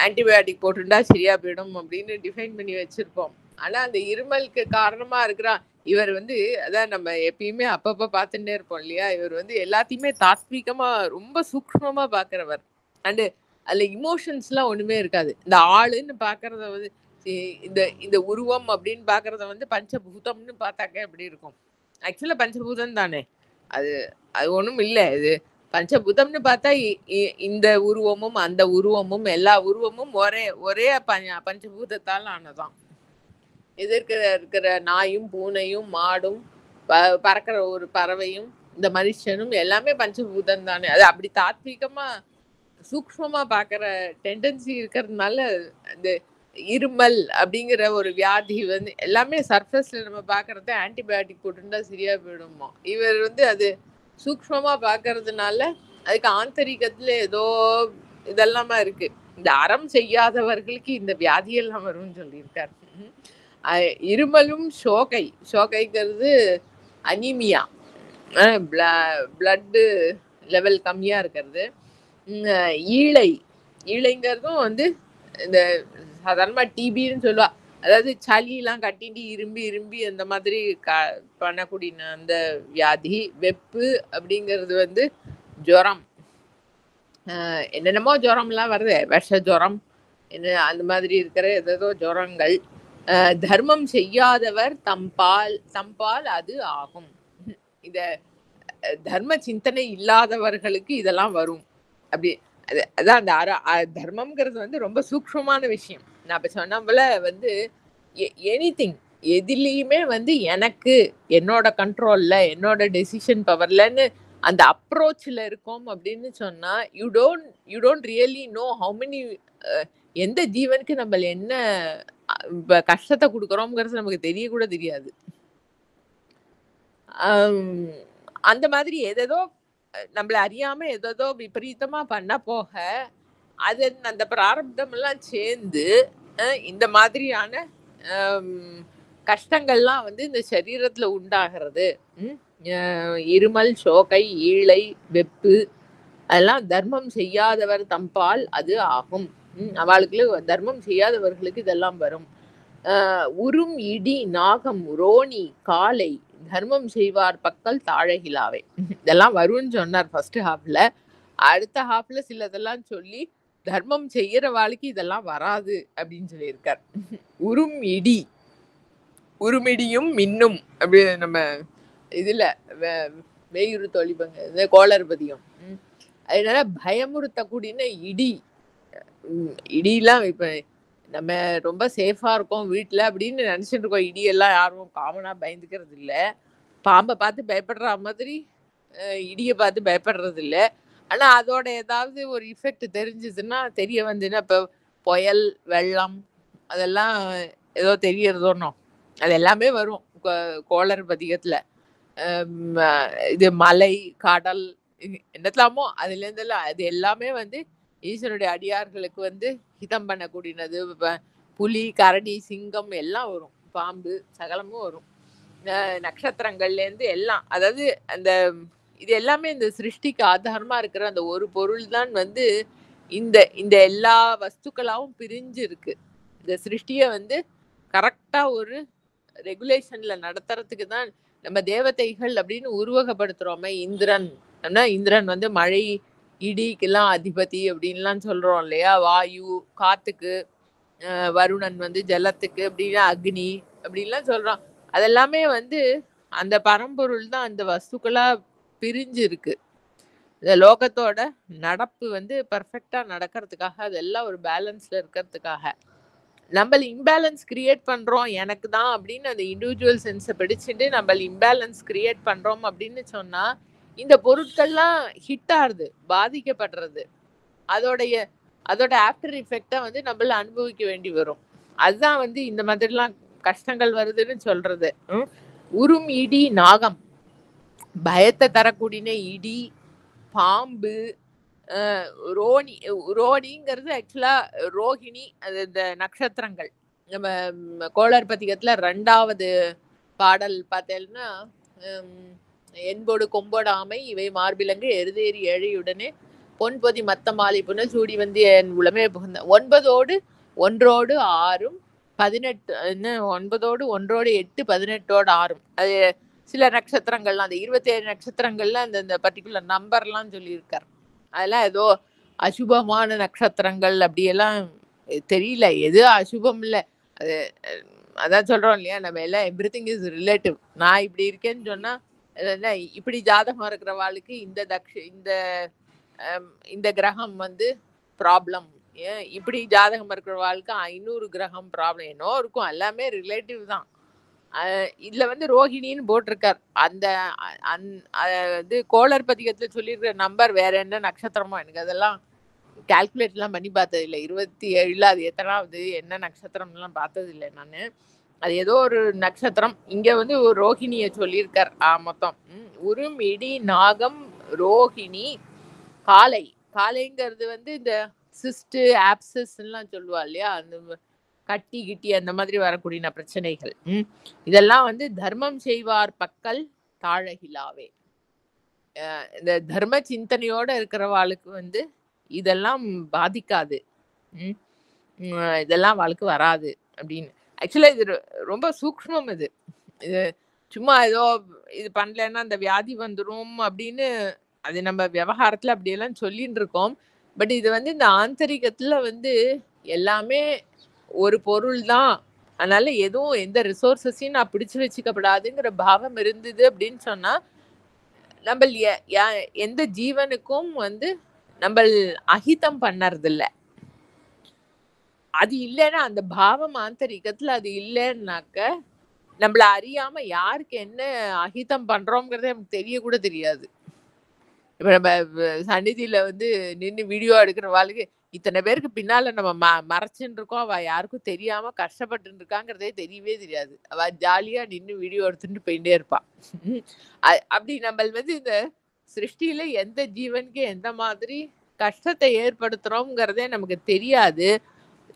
ஆன்டிபயோட்டிக் போட்டுட்டா சரியா போயிடும் அப்படின்னு டிஃபைன் பண்ணி வச்சிருப்போம். ஆனா அந்த இருமலுக்கு காரணமா இருக்கிறா இவர் வந்து அதான் நம்ம எப்பயுமே அப்பப்ப பார்த்துட்டே இருப்போம் இல்லையா. இவர் வந்து எல்லாத்தையுமே தாத்விகமா ரொம்ப சூக்ஷ்மமா பாக்குறவர். அண்டு அதுல இமோஷன்ஸ் எல்லாம் ஒண்ணுமே இருக்காது. இந்த ஆளுன்னு பாக்குறத வந்து இந்த இந்த உருவம் அப்படின்னு பாக்குறத வந்து பஞ்சபூதம்னு பார்த்தாக்க எப்படி இருக்கும். ஆக்சுவலா பஞ்சபூதம் தானே அது. அது ஒண்ணும் இல்லை. இது பஞ்சபூதம்னு பார்த்தா இந்த உருவமும் அந்த உருவமும் எல்லா உருவமும் ஒரே பஞ்சபூதத்தால் ஆனதான். இருக்கிற நாயும் பூனையும் மாடும் பறக்கிற ஒரு பறவையும் இந்த மனுஷனும் எல்லாமே பஞ்சபூதம் தானே. அது அப்படி தாத்விகமா சூக்ஷ்மமா பாக்குற டெண்டன்சி இருக்கிறதுனால இந்த இருமல் அப்படிங்கிற ஒரு வியாதி வந்து எல்லாமே சர்ஃபேஸ்ல நம்ம பாக்குறத ஆன்டிபயோட்டிக் போட்டுட்டா சரியா போயிடுமோ. இவர் வந்து அது சூக்ஷ்மமா பாக்குறதுனால அதுக்கு ஆந்தரிகத்துல ஏதோ இதெல்லாமா இருக்கு. இந்த அறம் செய்யாதவர்களுக்கு இந்த வியாதியெல்லாம் வரும்னு சொல்லியிருக்காரு. இருமலும் ஷோகைங்கிறது அனீமியா, பிளட்டு லெவல் கம்மியா இருக்கிறது. ஈழைங்கிறதும் வந்து இந்த சாதாரணமா டிபின்னு சொல்லுவா. அதாவது சளியெல்லாம் கட்டிட்டு இரும்பி அந்த மாதிரி பண்ணக்கூடிய அந்த வியாதி. வெப்பு அப்படிங்கிறது வந்து ஜுரம், என்னென்னமோ ஜுரம்லாம் வருது, விஷ ஜுரம் என்ன அந்த மாதிரி இருக்கிற ஏதோ ஜுரங்கள். தர்மம் செய்யாதவர் தம்பால் அது ஆகும். இத தர்ம சிந்தனை இல்லாதவர்களுக்கு இதெல்லாம் வரும். அப்படி அதான் அந்த தர்மம்ங்கிறது வந்து ரொம்ப சூக்ஷ்மமான விஷயம். நான் இப்ப சொன்ன போல வந்து எனிதிங் எதுலேயுமே வந்து எனக்கு என்னோட கண்ட்ரோல்ல என்னோட டெசிஷன் பவர்லன்னு அந்த அப்ரோச்ல இருக்கோம் அப்படின்னு சொன்னா you don't really know how many எந்த ஜீவனுக்கு நம்ம என்ன கஷ்டத்தை கொடுக்குறோம்ங்கிறது நமக்கு தெரிய கூட தெரியாது. அந்த மாதிரி ஏதோ நம்மள அறியாம ஏதோ விபரீதமா பண்ண போக அது அந்த பிராரப்தம் எல்லாம் சேர்ந்து இந்த மாதிரியான கஷ்டங்கள்லாம் வந்து இந்த சரீரத்துல உண்டாகிறது. இருமல், சோகை, ஈழை, வெப்பு அதெல்லாம் தர்மம் செய்யாதவர் தம்பால் அது ஆகும். அவளுக்கு தர்மம் செய்யாதவர்களுக்கு இதெல்லாம் வரும். உறும் இடி நாகம் ரோணி காலை தர்மம் செய்வார் பக்கல் தாழகிலாவே இதெல்லாம் வரும்னு சொன்னார் ஃபர்ஸ்ட் ஹாஃப்ல. அடுத்த ஹாஃப்ல சிலதெல்லாம் சொல்லி தர்மம் செய்யற வாழ்க்கை இதெல்லாம் வராது அப்படின்னு சொல்லியிருக்கார். உறும் இடி, உருமிடியும் மின்னும் அப்படி நம்ம இதுல வேயுறு தொழிபங்க கோளறுபதியும். அதனால பயமுறுத்தக்கூடிய இடியெல்லாம் இப்ப நம்ம ரொம்ப சேஃபா இருக்கோம் வீட்டுல அப்படின்னு நினைச்சிட்டு இருக்கோம். இடியெல்லாம் யாரும் காமனா பயந்துக்கிறது இல்ல. பாம்பை பார்த்து பயப்படுற மாதிரி இடியை பார்த்து பயப்படுறது இல்ல. ஆனா அதோட ஏதாவது ஒரு இஃபெக்ட் தெரிஞ்சுதுன்னா தெரிய வந்துன்னா இப்ப புயல், வெள்ளம் அதெல்லாம் ஏதோ தெரியறதோன்னோ அது எல்லாமே வரும் கோளறு பதிகத்துல. இது மலை, கடல் என்னத்தலாமோ அதுல இருந்தெல்லாம் அது எல்லாமே வந்து ஈஸ்வரனுடைய அடியார்களுக்கு வந்து ஹிதம் பண்ணக்கூடியது. புலி, கரடி, சிங்கம் எல்லாம் வரும், பாம்பு சகலமும் வரும். நட்சத்திரங்கள்ல இருந்து எல்லாம், அதாவது அந்த இது எல்லாமே இந்த சிருஷ்டிக்கு ஆதாரமா இருக்கிற அந்த ஒரு பொருள் தான் வந்து இந்த இந்த எல்லா வஸ்துக்களாவும் பிரிஞ்சு இருக்கு. இந்த சிருஷ்டிய வந்து கரெக்டா ஒரு ரெகுலேஷன்ல நடத்துறதுக்கு தான் நம்ம தேவதைகள் அப்படின்னு உருவகப்படுத்துறோமே. இந்திரன் வந்து மழை இடிக்கெல்லாம் அதிபதி அப்படின்லாம் சொல்றோம் இல்லையா. வாயு காத்துக்கு, வருணன் வந்து ஜலத்துக்கு, அப்படின்னா அக்னி அப்படின்லாம் சொல்றோம். அதெல்லாமே வந்து அந்த பரம்பொருள் தான் அந்த வஸ்துக்களா பிரிஞ்சு இருக்கு. இந்த லோகத்தோட நடப்பு வந்து பர்ஃபெக்டா நடக்கிறதுக்காக, அதெல்லாம் ஒரு பேலன்ஸ்ல இருக்கிறதுக்காக. நம்ம இம்பேலன்ஸ் கிரியேட் பண்றோம் எனக்கு தான் அப்படின்னு அந்த இண்டிவிஜுவல் சென்ஸை பிடிச்சிட்டு நம்ம இம்பேலன்ஸ் கிரியேட் பண்றோம் அப்படின்னு சொன்னா இந்த பொருட்கள்லாம் ஹிட் ஆகுது, பாதிக்கப்படுறது. அதோட ஆஃப்டர் எஃபெக்டை வந்து நம்மள அனுபவிக்க வேண்டி வரும். அதுதான் வந்து இந்த மாதிரிலாம் கஷ்டங்கள் வருதுன்னு சொல்றது. உறும் இடி நாகம், பயத்தை தரக்கூடிய இடி, பாம்பு, ரோனிங்கிறது ஆக்சுவலா ரோஹிணி. அது இந்த நட்சத்திரங்கள். நம்ம கோளர் பதிகத்துல 2வது பாடல் பார்த்தேன்னா, என்போடு கொம்போடாமை இவை மார்பிலங்கு எருதேறி ஏழையுடனே பொன்பொதி மத்த மாலை புனல் சூடி வந்து என் உளமே புகுந்த 9ஓடு 1ஓடு 6ம் 18 9ஓடு 1ஓடு 8 18ஓடு 6ம். அது சில நட்சத்திரங்கள்லாம் அந்த 27 நட்சத்திரங்கள்ல அந்த பர்டிகுலர் நம்பர்லாம் சொல்லியிருக்கார். அதெல்லாம் ஏதோ அசுபமான நட்சத்திரங்கள் அப்படியெல்லாம் தெரியல. எது அசுபம் இல்லை. அது அதான் சொல்றோம் இல்லையா, நம்ம எல்லாம் எவ்ரிதிங் இஸ் ரிலேட்டிவ். நான் இப்படி இருக்கேன்னு சொன்னா இப்படி ஜாதகம் இருக்கிற வாழ்க்கை இந்த கிரகம் வந்து ப்ராப்ளம், இப்படி ஜாதகம் இருக்கிற வாழ்க்கை 500 கிரகம் ப்ராப்ளம் என்னோ இருக்கும். எல்லாமே ரிலேட்டிவ் தான். இதுல வந்து ரோஹிணின்னு போட்டிருக்கார். அந்த இது கோளர் பதிகத்துல சொல்லியிருக்கிற நம்பர் வேற என்ன நட்சத்திரமோ எனக்கு அதெல்லாம் கால்குலேட் எல்லாம் பண்ணி பார்த்தது இல்லை. 27 அது எத்தனாவது என்ன நட்சத்திரம்லாம் பார்த்தது இல்லை நான். அது ஏதோ ஒரு நட்சத்திரம். இங்க வந்து ஒரு ரோஹிணிய சொல்லியிருக்கார். மொத்தம் உறும் இடி நாகம் ரோஹிணி காலை. காலைங்கிறது வந்து இந்த சிஸ்ட் ஆப்சஸ் எல்லாம் சொல்லுவா இல்லையா, அந்த கட்டி கிட்டி அந்த மாதிரி வரக்கூடிய பிரச்சனைகள். இதெல்லாம் வந்து தர்மம் செய்வார் பக்கல் தாழகிலாவே. இந்த தர்ம சிந்தனையோட இருக்கிறவாளுக்கு வந்து இதெல்லாம் பாதிக்காது, இதெல்லாம் வாழ்க்கை வராது அப்படின்னு. ஆக்சுவலா இது ரொம்ப சூக்ஷ்மம். இது சும்மா ஏதோ இது பண்ணலன்னா அந்த வியாதி வந்துடும் அப்படின்னு அது நம்ம விவகாரத்துல அப்படியெல்லாம் சொல்லிட்டு இருக்கோம். பட் இது வந்து இந்த ஆந்தரிகத்துல வந்து எல்லாமே ஒரு பொருள் தான். அதனால எதுவும் எந்த ரிசோர்ஸஸையும் நான் பிடிச்சு வச்சுக்கப்படாதுங்கிற பாவம் இருந்தது அப்படின்னு சொன்னா நம்ம எந்த ஜீவனுக்கும் வந்து நம்ம அஹிதம் பண்ணறது இல்லை. அது இல்லைன்னா அந்த பாவம் ஆந்தரிகத்துல அது இல்லைன்னாக்க நம்மள அறியாம யாருக்கு என்ன அஹிதம் பண்றோம்ங்கிறதே நமக்கு தெரிய கூட தெரியாது. இப்ப நம்ம சந்நிதியில வந்து நின்று வீடியோ எடுக்கிற வாழ்க்கை இத்தனை பேருக்கு பின்னால நம்ம மறைச்சுட்டு இருக்கோம். அவ யாருக்கும் தெரியாம கஷ்டப்பட்டு இருக்காங்கிறதே தெரியவே தெரியாது. அவ ஜாலியா நின்று வீடியோ எடுத்துட்டு போயிட்டே இருப்பா. அப்படி நம்ம வந்து இந்த சிருஷ்டியில எந்த ஜீவனுக்கு எந்த மாதிரி கஷ்டத்தை ஏற்படுத்துறோம்ங்கிறதே நமக்கு தெரியாது.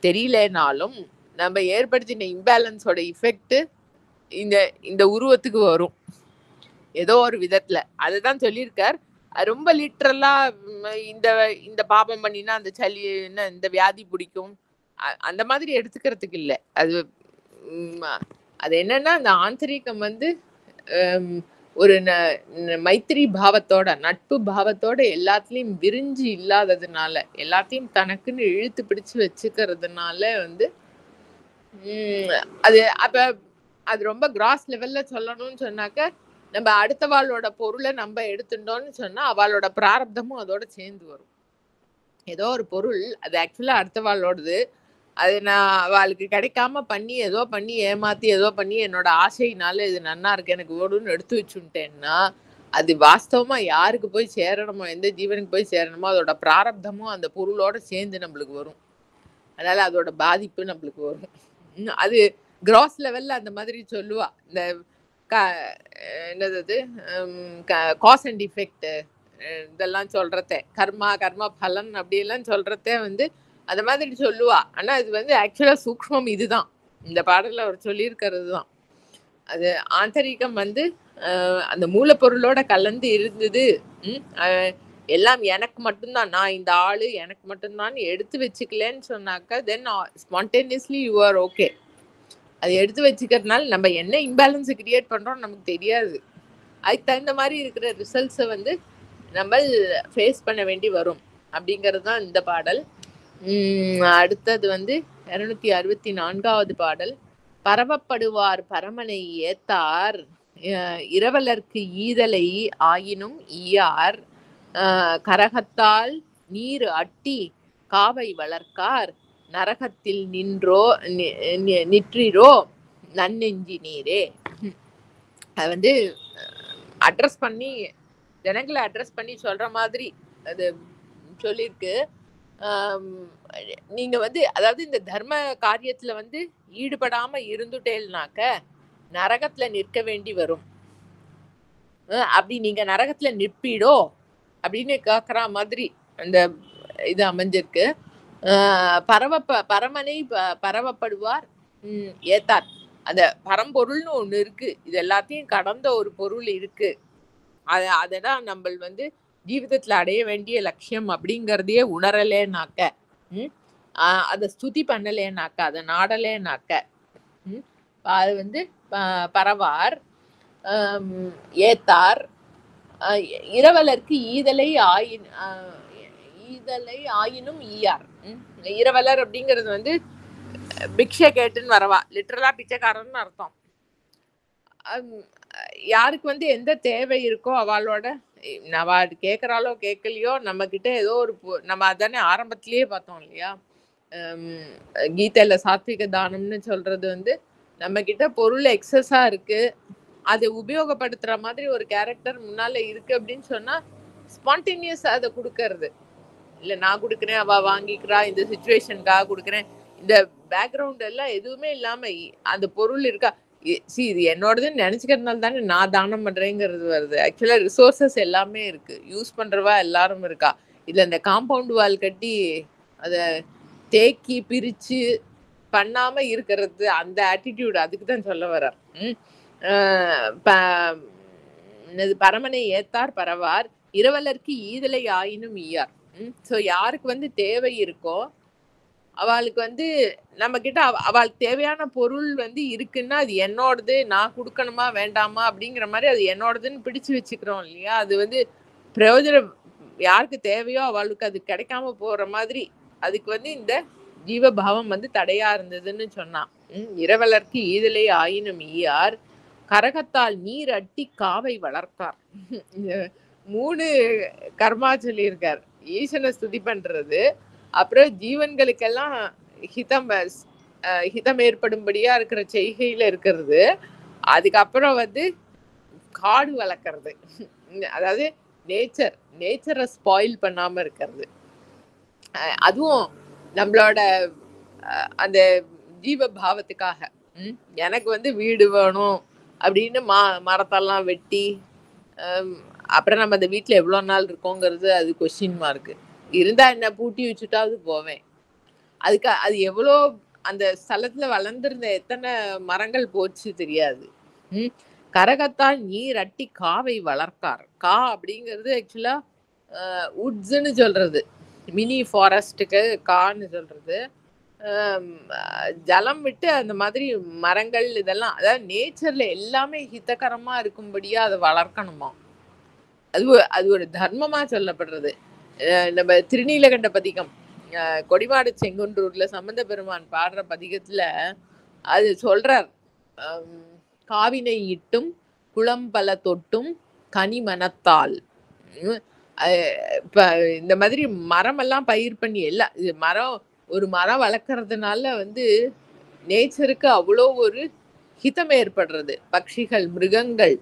தெரியலனாலும் நம்ம ஏற்படுத்தின இம்பேலன்ஸோட இஃபெக்ட் இந்த இந்த உருவத்துக்கு வரும் ஏதோ ஒரு விதத்துல. அதுதான் சொல்லியிருக்கார். அது ரொம்ப லிட்ரலா இந்த இந்த பாபம் பண்ணினா அந்த சளி என்ன இந்த வியாதி பிடிக்கும் அந்த மாதிரி எடுத்துக்கிறதுக்கு இல்லை. அது அது என்னன்னா அந்த ஆந்தரிகம் வந்து ஒரு மைத்திரி பாவத்தோட நட்பு பாவத்தோட எல்லாத்துலயும் விரிஞ்சு இல்லாததுனால எல்லாத்தையும் தனக்குன்னு இழுத்து பிடிச்சு வச்சுக்கிறதுனால வந்து அது அப்ப அது ரொம்ப கிராஸ் லெவல்ல சொல்லணும்னு சொன்னாக்க நம்ம அடுத்தவாளோட பொருளை நம்ம எடுத்துட்டோம்னு சொன்னா அவளோட பிராரப்தமும் அதோட சேர்ந்து வரும். ஏதோ ஒரு பொருள் அது ஆக்சுவலா அடுத்தவாளோடது, அது நான் அவளுக்கு கிடைக்காம பண்ணி ஏதோ பண்ணி ஏமாத்தி ஏதோ பண்ணி என்னோட ஆசையினால இது நன்னா இருக்கு எனக்கு ஓடுன்னு எடுத்து வச்சுட்டேன்னா அது வாஸ்தவமா யாருக்கு போய் சேரணுமோ எந்த ஜீவனுக்கு போய் சேரணுமோ அதோட பிராரப்தமும் அந்த பொருளோட சேர்ந்து நம்மளுக்கு வரும். அதனால அதோட பாதிப்பு நம்மளுக்கு வரும். அது கிராஸ் லெவல்ல அந்த மாதிரி சொல்லுவா. இந்த என்னது காஸ் அண்ட் டிஃபெக்ட் இதெல்லாம் சொல்றதே கர்மா கர்ம பலன் அப்படியெல்லாம் சொல்றதே வந்து அந்த மாதிரி சொல்லுவா. ஆனா இது வந்து ஆக்சுவலா சூக்ஷ்மம் இதுதான். இந்த பாடல்ல அவர் சொல்லியிருக்கிறது தான். அது ஆந்தரிகம் வந்து அந்த மூலப்பொருளோட கலந்து இருந்தது. எல்லாம் எனக்கு மட்டும்தான், நான் இந்த ஆளு எனக்கு மட்டும்தான் எடுத்து வச்சுக்கலன்னு சொன்னாக்கா தென் ஸ்பான்டேனியஸ்லி யூ ஆர் ஓகே. அது எடுத்து வச்சுக்கிறதுனால நம்ம என்ன இம்பேலன்ஸை கிரியேட் பண்றோம் நமக்கு தெரியாது. அதுக்கு தகுந்த மாதிரி இருக்கிற ரிசல்ட்ஸை வந்து நம்ம ஃபேஸ் பண்ண வேண்டி வரும் அப்படிங்கிறது தான் இந்த பாடல். அடுத்தது வந்து 264வது பாடல். பரவப்படுவார் பரமனை ஏத்தார் இரவலர்க்கு ஈதலை ஆயினும் ஈயார் கரகத்தால் நீர் அட்டி காவை வளர்க்கார் நரகத்தில் நிற்றிரோ நன்னெஞ்சி நீரே. அது வந்து அட்ரஸ் பண்ணி ஜனங்களை அட்ரஸ் பண்ணி சொல்ற மாதிரி அது சொல்லியிருக்கு. நீங்க வந்து அதாவது இந்த தர்ம காரியத்துல வந்து ஈடுபடாம இருந்துட்டேல்னாக்க நரகத்துல நிற்க வேண்டி வரும். அப்படி நீங்க நரகத்துல நிற்பீடோ அப்படின்னு கேக்குற மாதிரி அந்த இது அமைஞ்சிருக்கு. பரமனை பரவப்படுவார் ஏத்தார். அந்த பரம்பொருள்னு ஒண்ணு இருக்கு, இது எல்லாத்தையும் கடந்த ஒரு பொருள் இருக்கு. அததான் நம்ம வந்து ஜீவிதத்துல அடைய வேண்டிய லட்சியம் அப்படிங்கறதையே உணரலேனாக்க அதை ஸ்துதி பண்ணலேனாக்க அதை நாடலேனாக்க அது வந்து பரவார் ஏத்தார் இரவலர்க்கு ஈதலை ஆயினும் ஈயார். இரவலர் அப்படிங்கிறது வந்து பிக்ஷை கேட்டுன்னு வரவா, லிட்டரலா பிச்சைக்காரன்னு அர்த்தம். யாருக்கு வந்து எந்த தேவை இருக்கோ அவளோட அவ கேட்கறாளோ கேட்கலையோ நம்ம கிட்ட ஏதோ ஒரு நம்ம அதானே ஆரம்பத்திலேயே பார்த்தோம் இல்லையா, கீதையில சாத்விக தானம்னு சொல்றது வந்து நம்ம கிட்ட பொருள் எக்ஸஸா இருக்கு, அதை உபயோகப்படுத்துற மாதிரி ஒரு கேரக்டர் முன்னால இருக்கு அப்படின்னு சொன்னா ஸ்பான்டேனியஸா அதை கொடுக்கறது இல்ல. நான் கொடுக்குறேன் அவ வாங்கிக்கிறா, இந்த சிச்சுவேஷனுக்காக கொடுக்குறேன், இந்த பேக்ரவுண்ட் எல்லாம் எதுவுமே இல்லாம அந்த பொருள் இருக்கா இது என்னோடதுன்னு நினைச்சுக்கிறதுனால தானே நான் தானம் பண்றேங்கிறது வருது. ஆக்சுவலா ரிசோர்சஸ் எல்லாமே இருக்கு, யூஸ் பண்றவா எல்லாரும் இருக்கா. இதுல இந்த காம்பவுண்ட் வால் கட்டி அத தேக்கி பிரிச்சு பண்ணாம இருக்கிறது அந்த ஆட்டிடியூட், அதுக்கு தான் சொல்ல வர. பரமனை ஏத்தார் பரவார் இரவலர்க்கு ஈதலை ஆயினும் ஈயார். ஸோ யாருக்கு வந்து தேவை இருக்கோ அவளுக்கு வந்து நம்ம கிட்ட அவளுக்கு தேவையான பொருள் வந்து இருக்குன்னா அது என்னோடது, நான் கொடுக்கணுமா வேண்டாமா அப்படிங்கிற மாதிரி அது என்னோடதுன்னு பிடிச்சு வச்சுக்கிறோம் இல்லையா. அது வந்து பிரயோஜனம் யாருக்கு தேவையோ அவளுக்கு அது கிடைக்காம போற மாதிரி அதுக்கு வந்து இந்த ஜீவபாவம் வந்து தடையா இருந்ததுன்னு சொன்னான். இரவலர்க்கு ஈதலை ஆயினும் ஈயார் கரகத்தால் நீர் அட்டி காவை வளர்க்கார். 3 கர்மா சொல்லியிருக்கார். ஈசனை ஸ்துதி பண்றது, அப்புறம் ஜீவன்களுக்கெல்லாம் ஹிதம் ஏற்படும்படியா இருக்கிற செய்கையில இருக்கிறது, அதுக்கப்புறம் வந்து காடு வளர்க்கறது, அதாவது நேச்சரை ஸ்பாயில் பண்ணாம இருக்கிறது. அதுவும் நம்மளோட அந்த ஜீவ பாவத்துக்காக. எனக்கு வந்து வீடு வேணும் அப்படின்னு மரத்தெல்லாம் வெட்டி அப்புறம் நம்ம அந்த வீட்டுல எவ்வளவு நாள் இருக்கோங்கிறது அது கொஸ்டின் மார்க்கு. இருந்தா என்ன, பூட்டி வச்சுட்டாவது போவேன். அதுக்கு அது எவ்வளோ அந்த ஸ்தலத்துல வளர்ந்திருந்த எத்தனை மரங்கள் போச்சு தெரியாது. கரகத்தால் நீர் அட்டி காவை வளர்க்கார். கா அப்படிங்கிறது ஆக்சுவலா உட்ஸ்ன்னு சொல்றது, மினி ஃபாரஸ்ட்டுக்கு கான்னு சொல்றது. ஜலம் விட்டு அந்த மாதிரி மரங்கள் இதெல்லாம், அதாவது நேச்சர்ல எல்லாமே ஹிதகரமா இருக்கும்படியா அதை வளர்க்கணுமா. அது ஒரு தர்மமா சொல்லப்படுறது. நம்ம திருநீலகண்ட பதிகம், கொடிமாட செங்குன்றூர்ல சம்பந்த பெருமான் பாடுற பதிகத்துல அது சொல்றார். காவினை இட்டும் குளம்பல தொட்டும் கனிமனத்தால். இப்ப இந்த மாதிரி மரம் எல்லாம் பயிர் பண்ணி மரம், ஒரு மரம் வளர்க்கறதுனால நேச்சருக்கு அவ்வளோ ஒரு ஹிதம் ஏற்படுறது. பட்சிகள், மிருகங்கள்,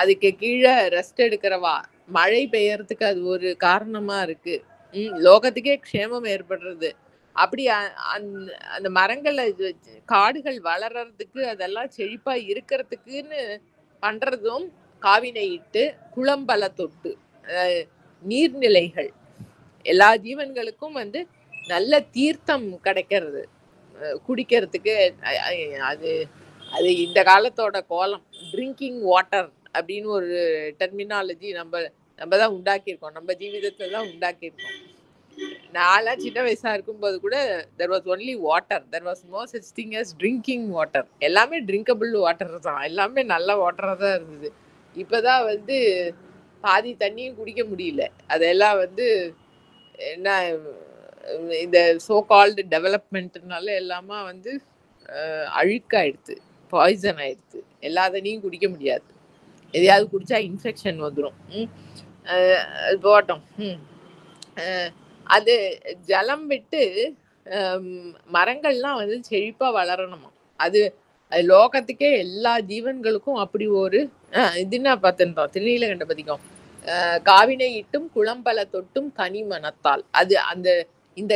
அதுக்கு கீழே ரெஸ்ட் எடுக்கிறவா, மழை பெய்யறதுக்கு அது ஒரு காரணமா இருக்கு. லோகத்துக்கே க்ஷேமம் ஏற்படுறது. அப்படி அந்த மரங்களை, காடுகள் வளர்றதுக்கு, அதெல்லாம் செழிப்பா இருக்கிறதுக்குன்னு பண்றதும் காவினை இட்டு குளம்பல தொட்டு, நீர்நிலைகள், எல்லா ஜீவன்களுக்கும் நல்ல தீர்த்தம் கிடைக்கிறது குடிக்கிறதுக்கு. அது அது இந்த காலத்தோட கோலம். ட்ரிங்கிங் வாட்டர் அப்படின்னு ஒரு டெர்மினாலஜி நம்ம தான் உண்டாக்கியிருக்கோம், நம்ம ஜீவிதத்துல தான் உண்டாக்கியிருக்கோம். நான்லாம் சின்ன வயசா இருக்கும்போது கூட there was only water, there was no such thing as drinking water. எல்லாமே ட்ரிங்கபிள் வாட்டர் தான், எல்லாமே நல்ல வாட்டராக தான் இருந்தது. இப்போதான் பாதி தண்ணியும் குடிக்க முடியல. அதெல்லாம் என்ன, இந்த சோ கால்டு டெவலப்மெண்ட்னால எல்லாமா அழுக்காயிடுது, பாய்சன் ஆயிடுது. எல்லா தண்ணியும் குடிக்க முடியாது, எதையாவது குடிச்சா இன்ஃபெக்ஷன் வந்துடும். அது போட்டோம். அது ஜலம் விட்டு மரங்கள்லாம் செழிப்பா வளரணுமா. அது லோகத்துக்கே எல்லா ஜீவன்களுக்கும் அப்படி ஒரு இதுன்னா பார்த்துட்டோம். திருநீலகண்ட பதிகம், காவினை இட்டும் குளம்பல தொட்டும் கனிமனத்தால். அது இந்த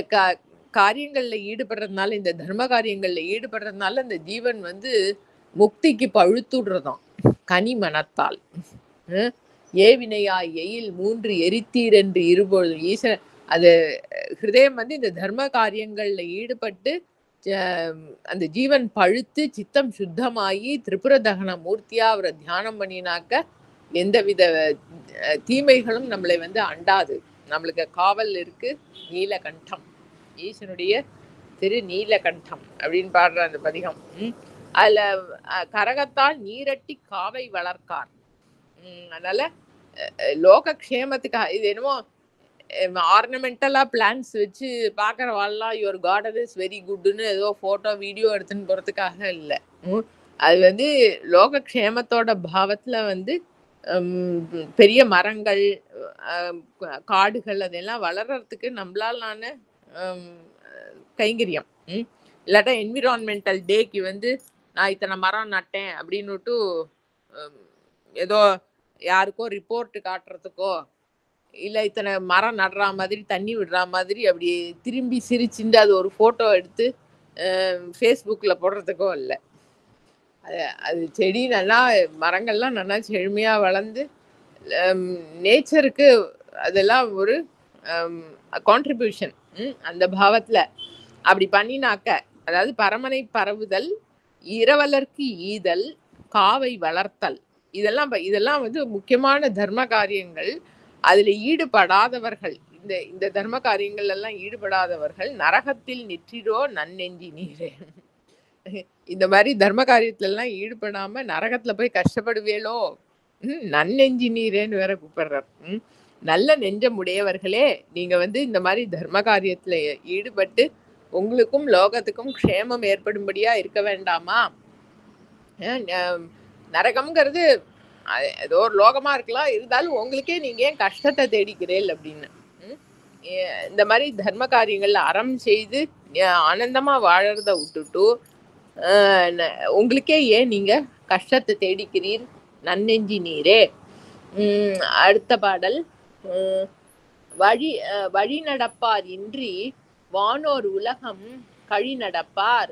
காரியங்கள்ல ஈடுபடுறதுனால, இந்த தர்ம காரியங்கள்ல ஈடுபடுறதுனால அந்த ஜீவன் முக்திக்கு பழுத்துடுறதாம். கனிமனத்தால். ஏவினையா எயில் 3 எரித்தீர் என்று இருபொழுது ஈசன். அது ஹிருதயம் இந்த தர்ம காரியங்கள்ல ஈடுபட்டு அந்த ஜீவன் பழுத்து சித்தம் சுத்தமாகி திரிபுர தகன மூர்த்தியா அவரை தியானம் பண்ணினாக்க எந்தவித தீமைகளும் நம்மளை அண்டாது. நம்மளுக்கு காவல் இருக்கு. நீலகண்டம், ஈசனுடைய திரு நீலகண்டம் அப்படின்னு பாடுற அந்த பதிகம். அதுல கரகத்தால் நீரட்டி காவை வளர்க்கார். அதனால லோக க்ஷேமத்துக்காக, இது என்னமோ ஆர்னமெண்டலா பிளான்ஸ் வச்சு பாக்குறவாள்லாம் யுவர் கார்டன் இஸ் வெரி குட்னு ஏதோ போட்டோ வீடியோ எடுத்துன்னு போறதுக்காக இல்லை. அது லோக க்ஷேமத்தோட பாவத்துல பெரிய மரங்கள், காடுகள் அதெல்லாம் வளர்றதுக்கு நம்மளாலான கைங்கரியம். இல்லாட்டா என்விரான்மெண்டல் டேக்கு நான் இத்தனை மரம் நட்டேன் அப்படின்னுட்டு ஏதோ யாருக்கோ ரிப்போர்ட் காட்டுறதுக்கோ, இல்லை இத்தனை மரம் நடுற மாதிரி தண்ணி விடுற மாதிரி அப்படி திரும்பி சிரிச்சுட்டு அது ஒரு ஃபோட்டோ எடுத்து ஃபேஸ்புக்கில் போடுறதுக்கோ இல்லை. அது செடி நல்லா, மரங்கள்லாம் நல்லா செழுமையாக வளர்ந்து நேச்சருக்கு அதெல்லாம் ஒரு கான்ட்ரிபியூஷன். அந்த பாவத்தில் அப்படி பண்ணினாக்க, அதாவது பரமனை பரவுதல், இரவலர்க்கு ஈதல், காவை வளர்த்தல், இதெல்லாம் முக்கியமான தர்ம காரியங்கள். அதுல ஈடுபடாதவர்கள், இந்த தர்ம காரியங்கள் எல்லாம் ஈடுபடாதவர்கள் நரகத்தில் நிற்றிரோ நன்னெஞ்சி நீரே. இந்த மாதிரி தர்ம காரியத்துல எல்லாம் ஈடுபடாம நரகத்துல போய் கஷ்டப்படுவேலோ, நன்னெஞ்சி நீரேன்னு வேற கூப்பிடுறார். நல்ல நெஞ்சம் உடையவர்களே, நீங்க இந்த மாதிரி தர்ம காரியத்துல ஈடுபட்டு உங்களுக்கும் லோகத்துக்கும் க்ஷேமம் ஏற்படும்படியா இருக்க வேண்டாமா? நரகம்ங்கிறது ஏதோ ஒரு லோகமா இருக்கலாம், இருந்தாலும் உங்களுக்கே நீங்க ஏன் கஷ்டத்தை தேடிக்கிறேன் அப்படின்னு. இந்த மாதிரி தர்ம காரியங்கள்ல அறம் செய்து ஆனந்தமா வாழறத விட்டுட்டு உங்களுக்கே ஏன் நீங்க கஷ்டத்தை தேடிக்கிறீர் நன்னெஞ்சி நீரே. அடுத்த பாடல், வழி நடப்பார் இன்றி வானோர் உலகம் கழி நடப்பார்,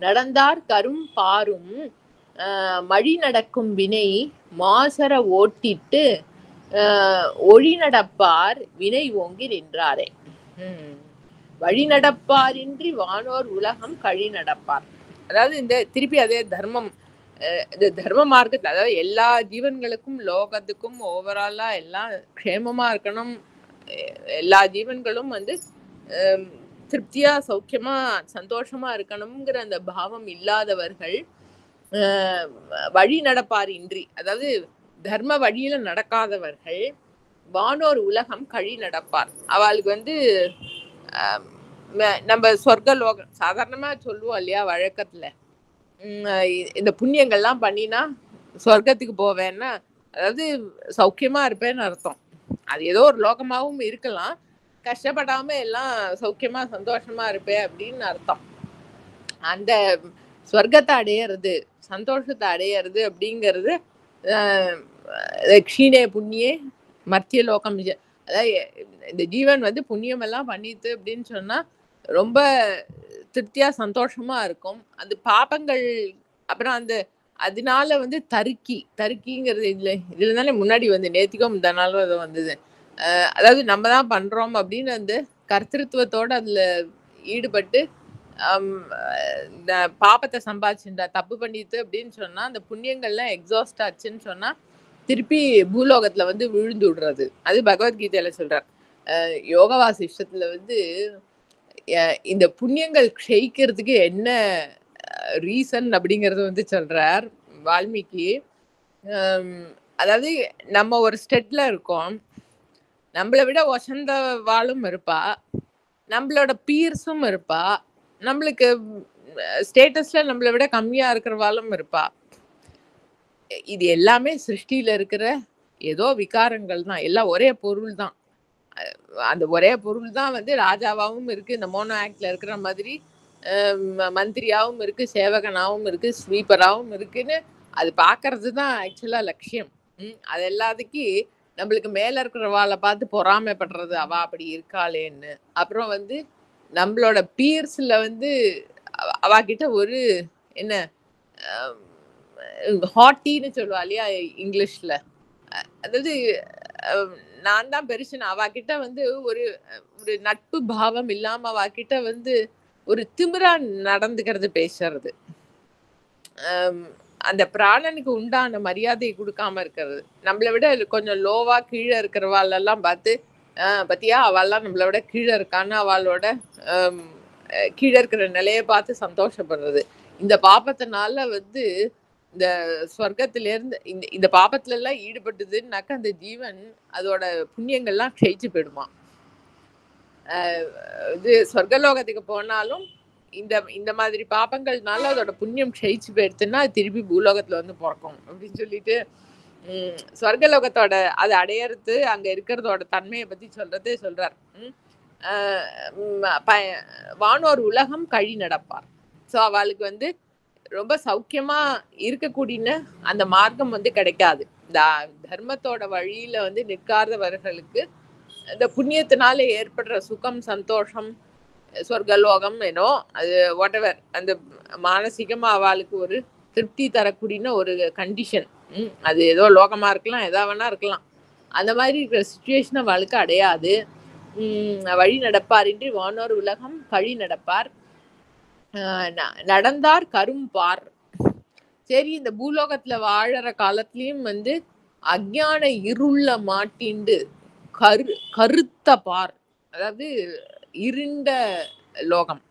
நடந்தார் கரும் பாரும் மழி நடக்கும் வினை மாசர ஓட்டிட்டு ஒழி நடப்பார் வினை ஓங்கி நின்றாரே. வழி நடப்பாரின்றி வானோர் உலகம் கழி நடப்பார். அதாவது இந்த திருப்பி அதே தர்மம், இந்த தர்ம மார்க்கத்தில், அதாவது எல்லா ஜீவன்களுக்கும் லோகத்துக்கும் ஓவராலா எல்லாம் க்ஷேமமா இருக்கணும், எல்லா ஜீவன்களும் வந்து திருப்தியா சௌக்கியமா சந்தோஷமா இருக்கணுங்கிற அந்த பாவம் இல்லாதவர்கள் வழி நடப்பார் இன்றி, அதாவது தர்ம வழியில நடக்காதவர்கள் வானோர் உலகம் கழி நடப்பார். அவளுக்கு வந்து நம்ம சொர்க்க லோகம் சாதாரணமா சொல்லுவோம் இல்லையா வழக்கத்துல, இந்த புண்ணியங்கள்லாம் பண்ணினா சொர்க்கத்துக்கு போவேன்னா, அதாவது சௌக்கியமா இருப்பேன்னு அர்த்தம். அது ஏதோ ஒரு லோகமாகவும் இருக்கலாம், கஷ்டப்படாம எல்லாம் சௌக்கியமா சந்தோஷமா இருப்பேன் அப்படின்னு அர்த்தம். அந்த ஸ்வர்க்கத்தை அடையிறது, சந்தோஷத்தை அடையிறது அப்படிங்கிறது க்ஷீணே புண்ணியே மத்திய லோகம். அதாவது இந்த ஜீவன் வந்து புண்ணியம் எல்லாம் பண்ணிட்டு அப்படின்னு சொன்னா ரொம்ப திருப்தியா சந்தோஷமா இருக்கும். அந்த பாபங்கள் அப்புறம் அந்த அதனால வந்து தருக்கிங்கிறது இதுல தானே முன்னாடி வந்து நேத்திக்கும் இந்த நாளும் அது வந்தது. அதாவது நம்ம தான் பண்றோம் அப்படின்னு அந்த கர்த்திருவத்தோட அதுல ஈடுபட்டு இந்த பாப்பத்தை சம்பாதிச்சுட்டா தப்பு பண்ணிட்டு அப்படின்னு சொன்னா அந்த புண்ணியங்கள்லாம் எக்ஸாஸ்ட் ஆச்சுன்னு சொன்னா திருப்பி பூலோகத்துல வந்து விழுந்து விடுறது. அது பகவத்கீதையில சொல்றார். யோக வாசிஷ்டத்துல வந்து இந்த புண்ணியங்கள் க்ஷயிக்கிறதுக்கு என்ன ரீசன் அப்படிங்கறது வந்து சொல்றார் வால்மீகி. அதாவது நம்ம ஒரு ஸ்டெட்ல இருக்கோம், நம்மளை விட ஒசந்த வாளும் இருப்பா, நம்மளோட பீர்ஸும் இருப்பா, நம்மளுக்கு ஸ்டேட்டஸ்ல நம்மளை விட கம்மியா இருக்கிறவாளும் இருப்பா. இது எல்லாமே சிருஷ்டியில இருக்கிற ஏதோ விகாரங்கள் தான், எல்லாம் ஒரே பொருள் தான். அந்த ஒரே பொருள் தான் வந்து ராஜாவாகவும் இருக்கு, இந்த மோனோ ஆக்ட்ல இருக்கிற மாதிரி மந்திரியாவும் இருக்கு, சேவகனாவும் இருக்கு, ஸ்வீப்பராகவும் இருக்குன்னு அது பாக்குறது தான் ஆக்சுவலா லட்சியம். அது எல்லாத்துக்கு நம்மளுக்கு மேல இருக்கிறவாளை பார்த்து பொறாமைப்படுறது, அவ அப்படி இருக்காளேன்னு. அப்புறம் வந்து நம்மளோட பீர்ஸ்ல வந்து அவகிட்ட ஒரு என்ன ஹாட்டின்னு சொல்லுவா இல்லையா இங்கிலீஷ்ல, அதாவது நான் தான் பெருசுன்னு அவகிட்ட வந்து ஒரு ஒரு நட்பு பாவம் இல்லாம அவகிட்ட வந்து ஒரு திமிரா நடந்துக்கிறது, பேசுறது, அந்த பிராணனுக்கு உண்டான மரியாதையை கொடுக்காம இருக்கிறது. நம்மளை விட கொஞ்சம் லோவா கீழே இருக்கிறவாளெல்லாம் பார்த்து பத்தியா அவள்லாம் நம்மளை விட கீழே இருக்கான்னு அவளோட கீழே இருக்கிற நிலையை பார்த்து சந்தோஷப்படுறது. இந்த பாபத்தினால வந்து இந்த ஸ்வர்க்கத்திலேருந்து இந்த பாபத்துல எல்லாம் ஈடுபட்டுதுன்னாக்க அந்த ஜீவன் அதோட புண்ணியங்கள்லாம் க்ஷயிச்சு போயிடுமா. இது சொர்க்கலோகத்துக்கு போனாலும் இந்த மாதிரி பாபங்கள்னால அதோட புண்ணியம் க்ஷயிச்சு போயிடுச்சுன்னா திருப்பி பூலோகத்துல வந்து பிறக்கும் அப்படின்னு சொல்லிட்டு சொர்க்கலோகத்தோட அது அடையறது அங்க இருக்கிறதோட தன்மையை பத்தி சொல்றார். வானோர் உலகம் கழி நடப்பார். ஸோ அவளுக்கு வந்து ரொம்ப சௌக்கியமா இருக்கக்கூடிய அந்த மார்க்கம் வந்து கிடைக்காது. இந்த தர்மத்தோட வழியில வந்து நிற்காதவர்களுக்கு இந்த புண்ணியத்தினால ஏற்படுற சுகம், சந்தோஷம், சொர்க்கலோகம் ஏனோ அது வாட்டெவர், அந்த மானசீகமா அவளுக்கு ஒரு திருப்தி தரக்கூடிய ஒரு கண்டிஷன், அது ஏதோ லோகமா இருக்கலாம், எதா வேணா இருக்கலாம், அந்த மாதிரி இருக்கிற சுச்சுவேஷன் அவளுக்கு அடையாது. வழி நடப்பார் இன்றி வானோர் உலகம் கழி நடப்பார். நடந்தார் கரும்பார். சரி, இந்த பூலோகத்துல வாழற காலத்திலயும் வந்து அஞ்ஞான இருள மாட்டிண்டு கருத்த பார், அதாவது இருண்ட லோகம்.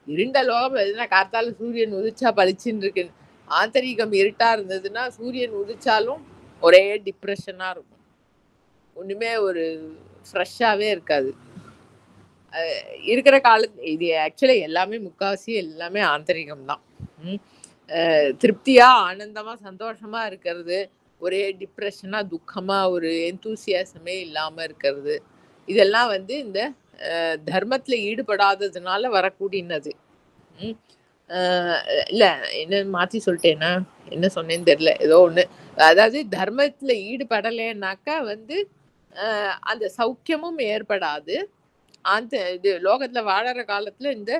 இருண்ட லோகம் எதுனா காத்தால சூரியன் உதிச்சா பளிச்சுன்னு இருக்கு, ஆந்தரிகம் இருட்டா இருந்ததுன்னா சூரியன் உதிச்சாலும் ஒரே டிப்ரெஷனா இருக்கும், ஒண்ணுமே ஒரு ஃப்ரெஷ்ஷாவே இருக்காது. இருக்கிற இது ஆக்சுவலி எல்லாமே முக்காவாசி எல்லாமே ஆந்தரிகம் தான். திருப்தியா ஆனந்தமா சந்தோஷமா இருக்கிறது, ஒரே டிப்ரெஷனா துக்கமா ஒரு எந்தூசியாசமே இல்லாம இருக்கிறது, இதெல்லாம் வந்து இந்த தர்மத்துல ஈடுபடாததுனால வரக்கூடியது. இல்ல என்ன மாத்தி சொல்லிட்டேன்னா, என்ன சொன்னேன்னு தெரியல, ஏதோ ஒண்ணு. அதாவது தர்மத்துல ஈடுபடலைன்னாக்கா வந்து அந்த சௌக்கியமும் ஏற்படாது. அந்த இது லோகத்துல வாழற காலத்துல இந்த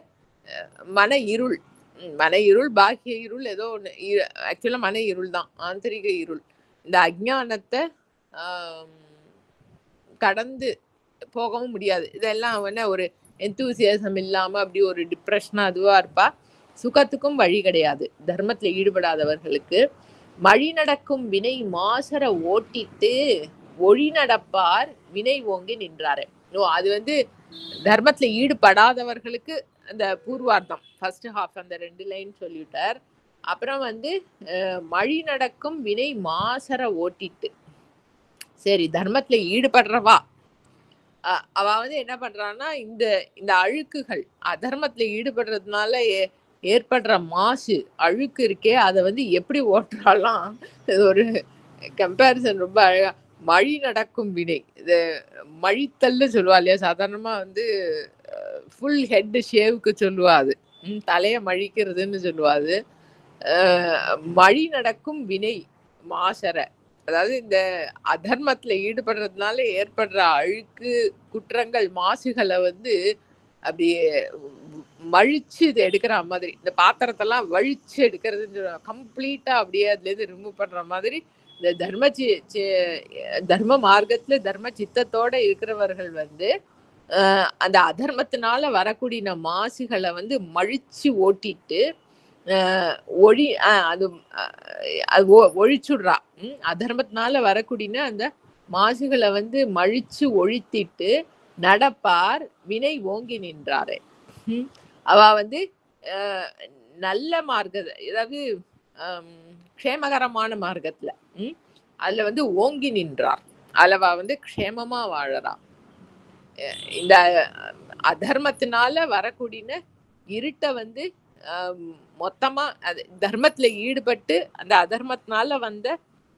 மன இருள், பாக்கிய இருள், ஏதோ ஒண்ணு, ஆக்சுவலா மன இருள் தான், ஆந்தரிக இருள், இந்த அஜ்ஞானத்தை கடந்து போகவும் முடியாது. இதெல்லாம் வந்து ஒரு எந்தூசியாசம் இல்லாம அப்படி ஒரு டிப்ரெஷனா அதுவா இருப்பா. சுகத்துக்கும் வழி கிடையாது தர்மத்துல ஈடுபடாதவர்களுக்கு. மழி நடக்கும் வினை மாசர ஓட்டிட்டு ஒழி நடப்பார் வினை ஓங்கி நின்றாரு. அது வந்து தர்மத்துல ஈடுபடாதவர்களுக்கு அந்த பூர்வார்த்தம் ஃபர்ஸ்ட் ஹாஃப் அந்த 2 லைன் சொல்லிட்டார். அப்புறம் வந்து மழி நடக்கும் வினை மாசர ஓட்டிட்டு, சரி தர்மத்துல ஈடுபடுறவா அவ வந்து என்ன பண்றான்னா இந்த இந்த அழுக்குகள் அதர்மத்துல ஈடுபடுறதுனால ஏற்படுற மாசு அழுக்கு இருக்கே அதை வந்து எப்படி ஓட்டுறாலாம். ஒரு கம்பேரிசன் ரொம்ப அழகா. மழி நடக்கும் வினை, இது மழித்தல்னு சொல்லுவா இல்லையா, சாதாரணமா வந்து ஃபுல் ஹெட் ஷேவுக்கு சொல்லுவா, அது தலைய மழிக்கிறதுன்னு சொல்லுவா. அது மழி நடக்கும் வினை மாசர, அதாவது இந்த அதர்மத்துல ஈடுபடுறதுனால ஏற்படுற அழுக்கு குற்றங்கள் மாசுகளை வந்து அப்படியே மழிச்சு இது எடுக்கிற மாதிரி, இந்த பாத்திரத்தெல்லாம் வழிச்சு எடுக்கிறதுன்னு கம்ப்ளீட்டா அப்படியே அதுல இருந்து ரிமூவ் பண்ற மாதிரி இந்த தர்ம மார்க்கத்துல தர்ம சித்தத்தோட இருக்கிறவர்கள் வந்து அந்த அதர்மத்தினால வரக்கூடிய மாசுகளை வந்து மழிச்சு ஓட்டிட்டு ஒழி அது ஒழிச்சுடுறா. அதர்மத்தினால வரக்கூடிய அந்த மாசுகளை வந்து மழிச்சு ஒழித்திட்டு நடப்பார் வினை ஓங்கி நின்றாரு. அவ வந்து நல்ல மார்க்க, அதாவது க்ஷேமகரமான மார்க்கத்துல அதுல வந்து ஓங்கி நின்றார். அதுல வந்து க்ஷேமமா வாழறா. இந்த அதர்மத்தினால வரக்கூடிய இருட்டை வந்து மொத்தமா அது தர்மத்துல ஈடுபட்டு அந்த அதர்மத்தினால வந்த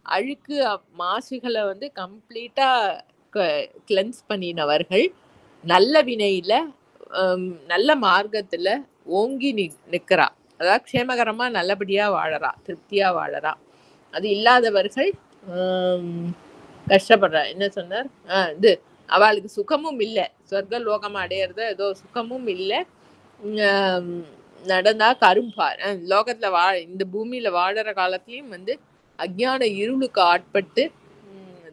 அழுக்கு மாசுகளை வந்து கம்ப்ளீட்டா கிளென்ஸ் பண்ணினவர்கள் நல்ல வினையில நல்ல மார்க்கத்துல ஓங்கி நிக்கிறா. அதாவது க்ஷேமகரமா நல்லபடியா வாழறா, திருப்தியா வாழறா. அது இல்லாதவர்கள் கஷ்டப்படுறா. என்ன சொன்னார், இது அவளுக்கு சுகமும் இல்லை, சொர்க்க லோகம் அடையிறத ஏதோ சுகமும் இல்லை, நடந்தா கரும்பார். லோகத்துல இந்த பூமியில வாழற காலத்திலயும் வந்து அஜ்ஞான இருளுக்கு ஆட்பட்டு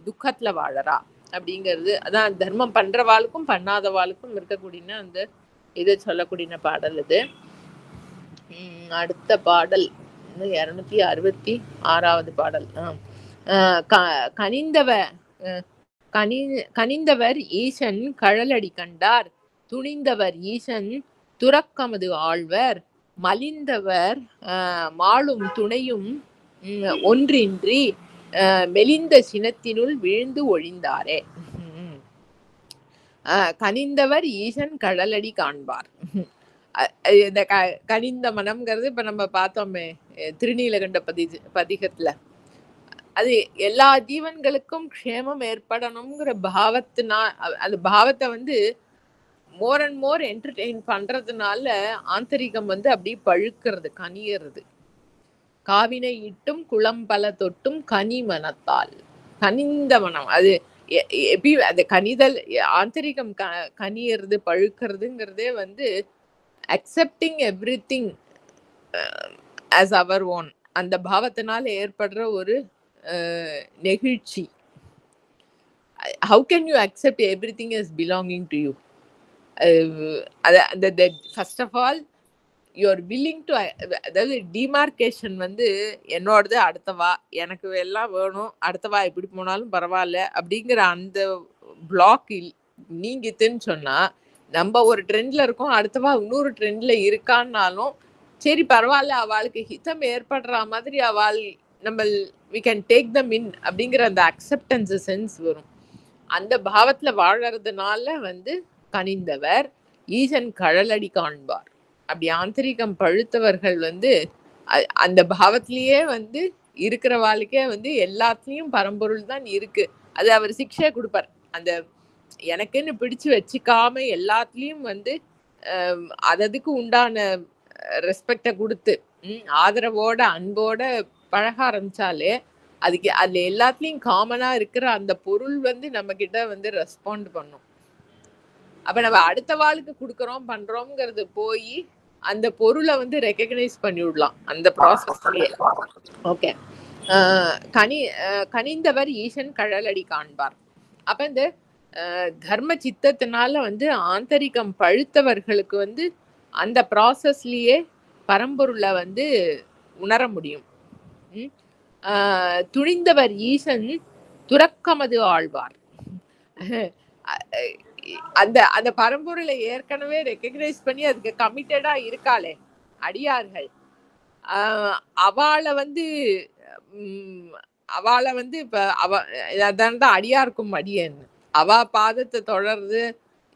துக்கத்துல வாழறா அப்படிங்கிறது. அதான் தர்மம் பண்றவாளுக்கும் பண்ணாதவாளுக்கும் இருக்கக்கூடிய அந்த இதை சொல்லக்கூடிய பாடல் இது. அடுத்த பாடல் 266வது பாடல். கனிந்தவர் ஈசன் கழலடி கண்டார், துணிந்தவர் ஈசன் துறக்கமது ஆழ்வர், மலிந்தவர் மாளும் துணையும் ஒன்றின்றி மெலிந்த சினத்தினுள் விழுந்து ஒழிந்தாரே. கனிந்தவர் ஈசன் கடலடி காண்பார். இந்த கனிந்த மனம்ங்கிறது இப்ப நம்ம பார்த்தோமே திருநீலகண்ட பதிகத்துல, அது எல்லா ஜீவன்களுக்கும் க்ஷேமம் ஏற்படணுங்கிற பாவத்தினா அந்த பாவத்தை வந்து மோர் அண்ட் மோர் என்டர்டெயின் பண்றதுனால ஆந்தரிகம் வந்து அப்படி பழுக்கிறது, கனியறது. காவினை இட்டும் குளம் பல தொட்டும் கனி மனத்தால், கனிந்த மனம் அது எப்படி அந்த கனிதல் ஆந்தரிகம் கனியறது பழுக்கிறதுங்கிறதே வந்து accepting everything as our own, அந்த பாவத்தினால ஏற்படுற ஒரு நெகிழ்ச்சி. How can you accept everything as belonging to you? First of all, you are willing to, அதாவது டிமார்கேஷன் வந்து என்னோடது அடுத்தவா, எனக்கு எல்லாம் வேணும், அடுத்தவா எப்படி போனாலும் பரவாயில்ல அப்படிங்கிற அந்த பிளாக் நீங்கித்துன்னு சொன்னா, நம்ம ஒரு ட்ரெண்ட்ல இருக்கோம், அடுத்தவா இன்னொரு ட்ரெண்ட்ல இருக்கான்னாலும் சரி பரவாயில்ல, அவளுக்கு ஹிதம் ஏற்படுற மாதிரி அவள் நம்ம we can take them in அப்படிங்கிற அந்த அக்செப்டன்ஸ் சென்ஸ் வரும். அந்த பாவத்துல வாழறதுனால வந்து கனிந்தவர் ஈசன் கழலடி காண்பார். அப்படி ஆந்தரிகம் பழுத்தவர்கள் வந்து அந்த பாவத்திலேயே வந்து இருக்கிற வாழ்க்கைய வந்து எல்லாத்துலயும் பரம்பொருள் தான் இருக்கு, அது அவர் சிக்ஷை கொடுப்பார். அந்த எனக்குன்னு பிடிச்சு வச்சுக்காம எல்லாத்துலயும் வந்து அதுக்கு உண்டான ரெஸ்பெக்ட கொடுத்து ஆதரவோட அன்போட பழக ஆரம்பிச்சாலே அதுக்கு அதுல எல்லாத்துலயும் காமனா இருக்கிற அந்த பொருள் வந்து நம்ம கிட்ட வந்து ரெஸ்பாண்ட் பண்ணும். அப்ப நம்ம அடுத்த வாழ்க்கை கொடுக்கறோம் பண்றோம்ங்கிறது போய் அந்த பொருளை வந்து ரெகக்னைஸ் பண்ணி விடலாம் அந்த ப்ராசஸ்லயே. ஓகே, கனி கனிந்தவர் ஈசன் கழலடி காண்பார். அப்ப இந்த தர்ம சித்தத்தினால வந்து ஆந்தரிகம் பழுத்தவர்களுக்கு வந்து அந்த ப்ராசஸ்லயே பரம்பொருளை வந்து உணர முடியும். துணிந்தவர் ஈசன் துறக்கமது ஆழ்வார். அந்த அந்த பரம்பொருளை ஏற்கனவே ரெக்கக்னைஸ் பண்ணி அதுக்கு கமிட்டடா இருக்காளே அடியார்கள், அவளை வந்து இப்ப அதான் அடியாருக்கும் அடியன் அவ பாதத்தை தொடர்ந்து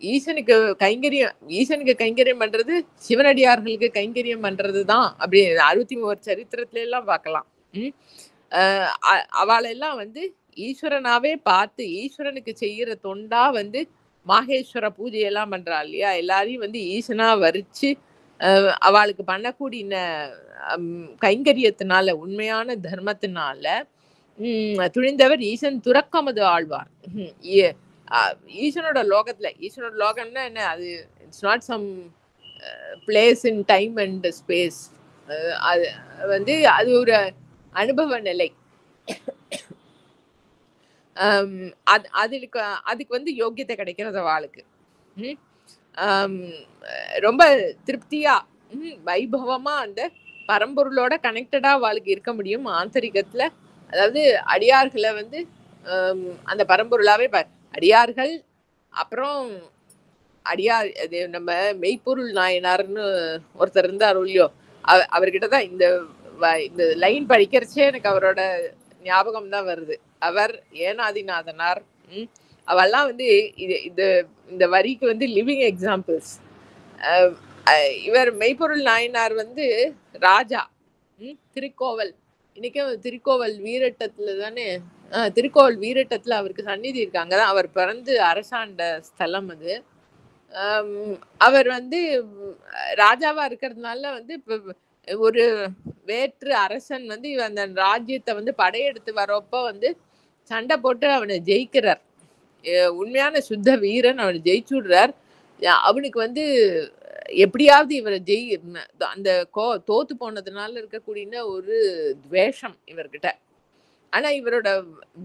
ஈசனுக்கு கைங்கரியம் பண்றது சிவனடியார்களுக்கு கைங்கரியம் பண்றதுதான். அப்படி 63 சரித்திரத்துல எல்லாம் பார்க்கலாம். அவளெல்லாம் வந்து ஈஸ்வரனாவே பார்த்து ஈஸ்வரனுக்கு செய்யற தொண்டா வந்து மாகேஸ்வர பூஜையெல்லாம் பண்றா இல்லையா, எல்லாரையும் வந்து ஈசனா வரிச்சு அவளுக்கு பண்ணக்கூடிய கைங்கரியத்தினால உண்மையான தர்மத்தினால துணிந்தவர் ஈசன் துறக்கமது ஆழ்வார். ஈசனோட லோகம்னா என்ன, அது it's not some place in time and space. அது வந்து அது ஒரு அனுபவ நிலை. அதுக்கு வந்து யோக்கியத்தை கிடைக்கிறது அவளுக்கு. ரொம்ப திருப்தியா வைபவமா அந்த பரம்பொருளோட கனெக்டடா அவளுக்கு இருக்க முடியும் ஆந்தரிகத்துல. அதாவது அடியார்களை வந்து அந்த பரம்பொருளாவே அடியார்கள். அப்புறம் அடியார் அது நம்ம மெய்ப்பொருள் நாயனார்னு ஒருத்தர் இருந்தார் இல்லையோ, அவர்கிட்டதான் இந்த லைன் படிக்கிறச்சே எனக்கு அவரோட ஞாபகம் தான் வருது. அவர் ஏனாதிநாதனார். அவெல்லாம் வந்து இந்த வரிக்கு வந்து லிவிங் எக்ஸாம்பிள்ஸ். இவர் மெய்ப்பொருள் நாயனார் வந்து ராஜா, திருக்கோவல், இன்னைக்கும் திருக்கோவல் வீரட்டத்துல தானே, திருக்கோவல் வீரட்டத்துல அவருக்கு சந்நிதி இருக்காங்க. அவர் பிறந்து அரசாண்ட ஸ்தலம் அது. அவர் வந்து ராஜாவா இருக்கிறதுனால வந்து ஒரு வேற்று அரசன் வந்து அந்த ராஜ்யத்தை வந்து படையெடுத்து வரப்ப வந்து சண்டை போட்டு அவனை ஜெயிக்கிறார். உண்மையான சுத்த வீரன், அவனை ஜெயிச்சு விடுறார். அவனுக்கு வந்து எப்படியாவது இவரை அந்த தோத்து போனதுனால இருக்கக்கூடிய ஒரு துவேஷம் இவர்கிட்ட. ஆனா இவரோட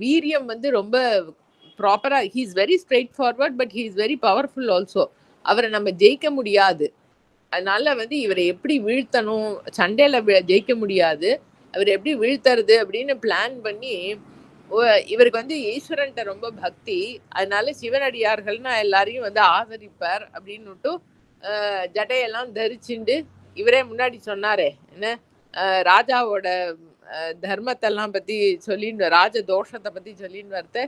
வீரியம் வந்து ரொம்ப ப்ராப்பரா, he is very straight forward, but he is very powerful also. அவரை நம்ம ஜெயிக்க முடியாது. அதனால வந்து இவரை எப்படி வீழ்த்தணும், சண்டையில ஜெயிக்க முடியாது, அவர் எப்படி வீழ்த்துறது அப்படின்னு பிளான் பண்ணி, இவருக்கு வந்து ஈஸ்வரன்ட்ட ரொம்ப பக்தி, அதனால சிவனடியார்கள்னா எல்லாரையும் வந்து ஆதரிப்பார் அப்படின்னுட்டு ஜடையெல்லாம் தரிச்சுண்டு, இவரே முன்னாடி சொன்னாரே என்ன, ராஜாவோட தர்மத்தெல்லாம் பத்தி சொல்லின்னு, ராஜ தோஷத்தை பத்தி சொல்லின்னு வரத,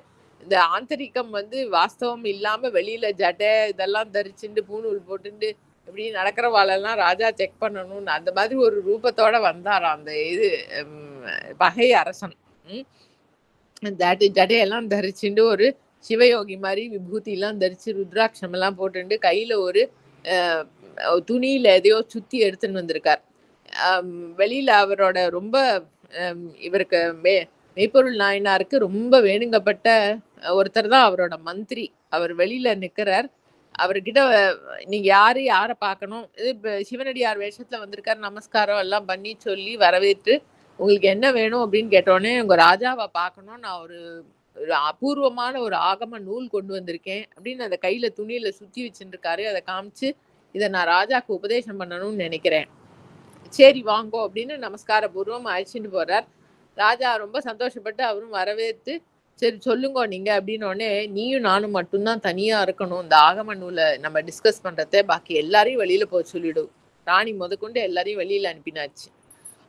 இந்த ஆந்தரிக்கம் வந்து வாஸ்தவம் இல்லாம வெளியில ஜடை இதெல்லாம் தரிச்சுண்டு பூணூல் போட்டுண்டு இப்படி நடக்கிறவாளெல்லாம் ராஜா செக் பண்ணணும்னு அந்த மாதிரி ஒரு ரூபத்தோட வந்தாராம் அந்த பகை அரசன். ஜடையெல்லாம் தரிச்சுண்டு ஒரு சிவயோகி மாதிரி விபூதி எல்லாம் தரிச்சு ருத்ராட்சம் எல்லாம் போட்டுண்டு கையில ஒரு துணியில எதையோ சுத்தி எடுத்துன்னு வந்திருக்கார். வெளியில அவரோட ரொம்ப இவருக்கு மெய்ப்பொருள் நாயனாருக்கு ரொம்ப வேணுங்கப்பட்ட ஒருத்தர் தான் அவரோட மந்திரி. அவர் வெளியில நிக்கிறார். அவர்கிட்ட நீங்க யாரை பார்க்கணும், இது சிவனடியார் வேஷத்துல வந்திருக்காரு, நமஸ்காரம் எல்லாம் பண்ணி சொல்லி வரவேற்று உங்களுக்கு என்ன வேணும் அப்படின்னு கேட்டோடனே, உங்க ராஜாவை பார்க்கணும், நான் ஒரு அபூர்வமான ஒரு ஆகம நூல் கொண்டு வந்திருக்கேன் அப்படின்னு அந்த கையில துணியில சுத்தி வச்சுருக்காரு. அதை காமிச்சு, இதை நான் ராஜாக்கு உபதேசம் பண்ணணும்னு நினைக்கிறேன், சரி வாங்கோ அப்படின்னு நமஸ்கார பூர்வம் அழைச்சிட்டு போறார். ராஜா ரொம்ப சந்தோஷப்பட்டு அவரும் வரவேற்று, சரி சொல்லுங்க நீங்க அப்படின்னோடனே, நீயும் நானும் மட்டும்தான் தனியா இருக்கணும், இந்த ஆகம நூலை நம்ம டிஸ்கஸ் பண்றத, பாக்கி எல்லாரையும் வெளியில போக சொல்லிடும். ராணி முதற்கொண்டு எல்லாரையும் வெளியில அனுப்பினாச்சு.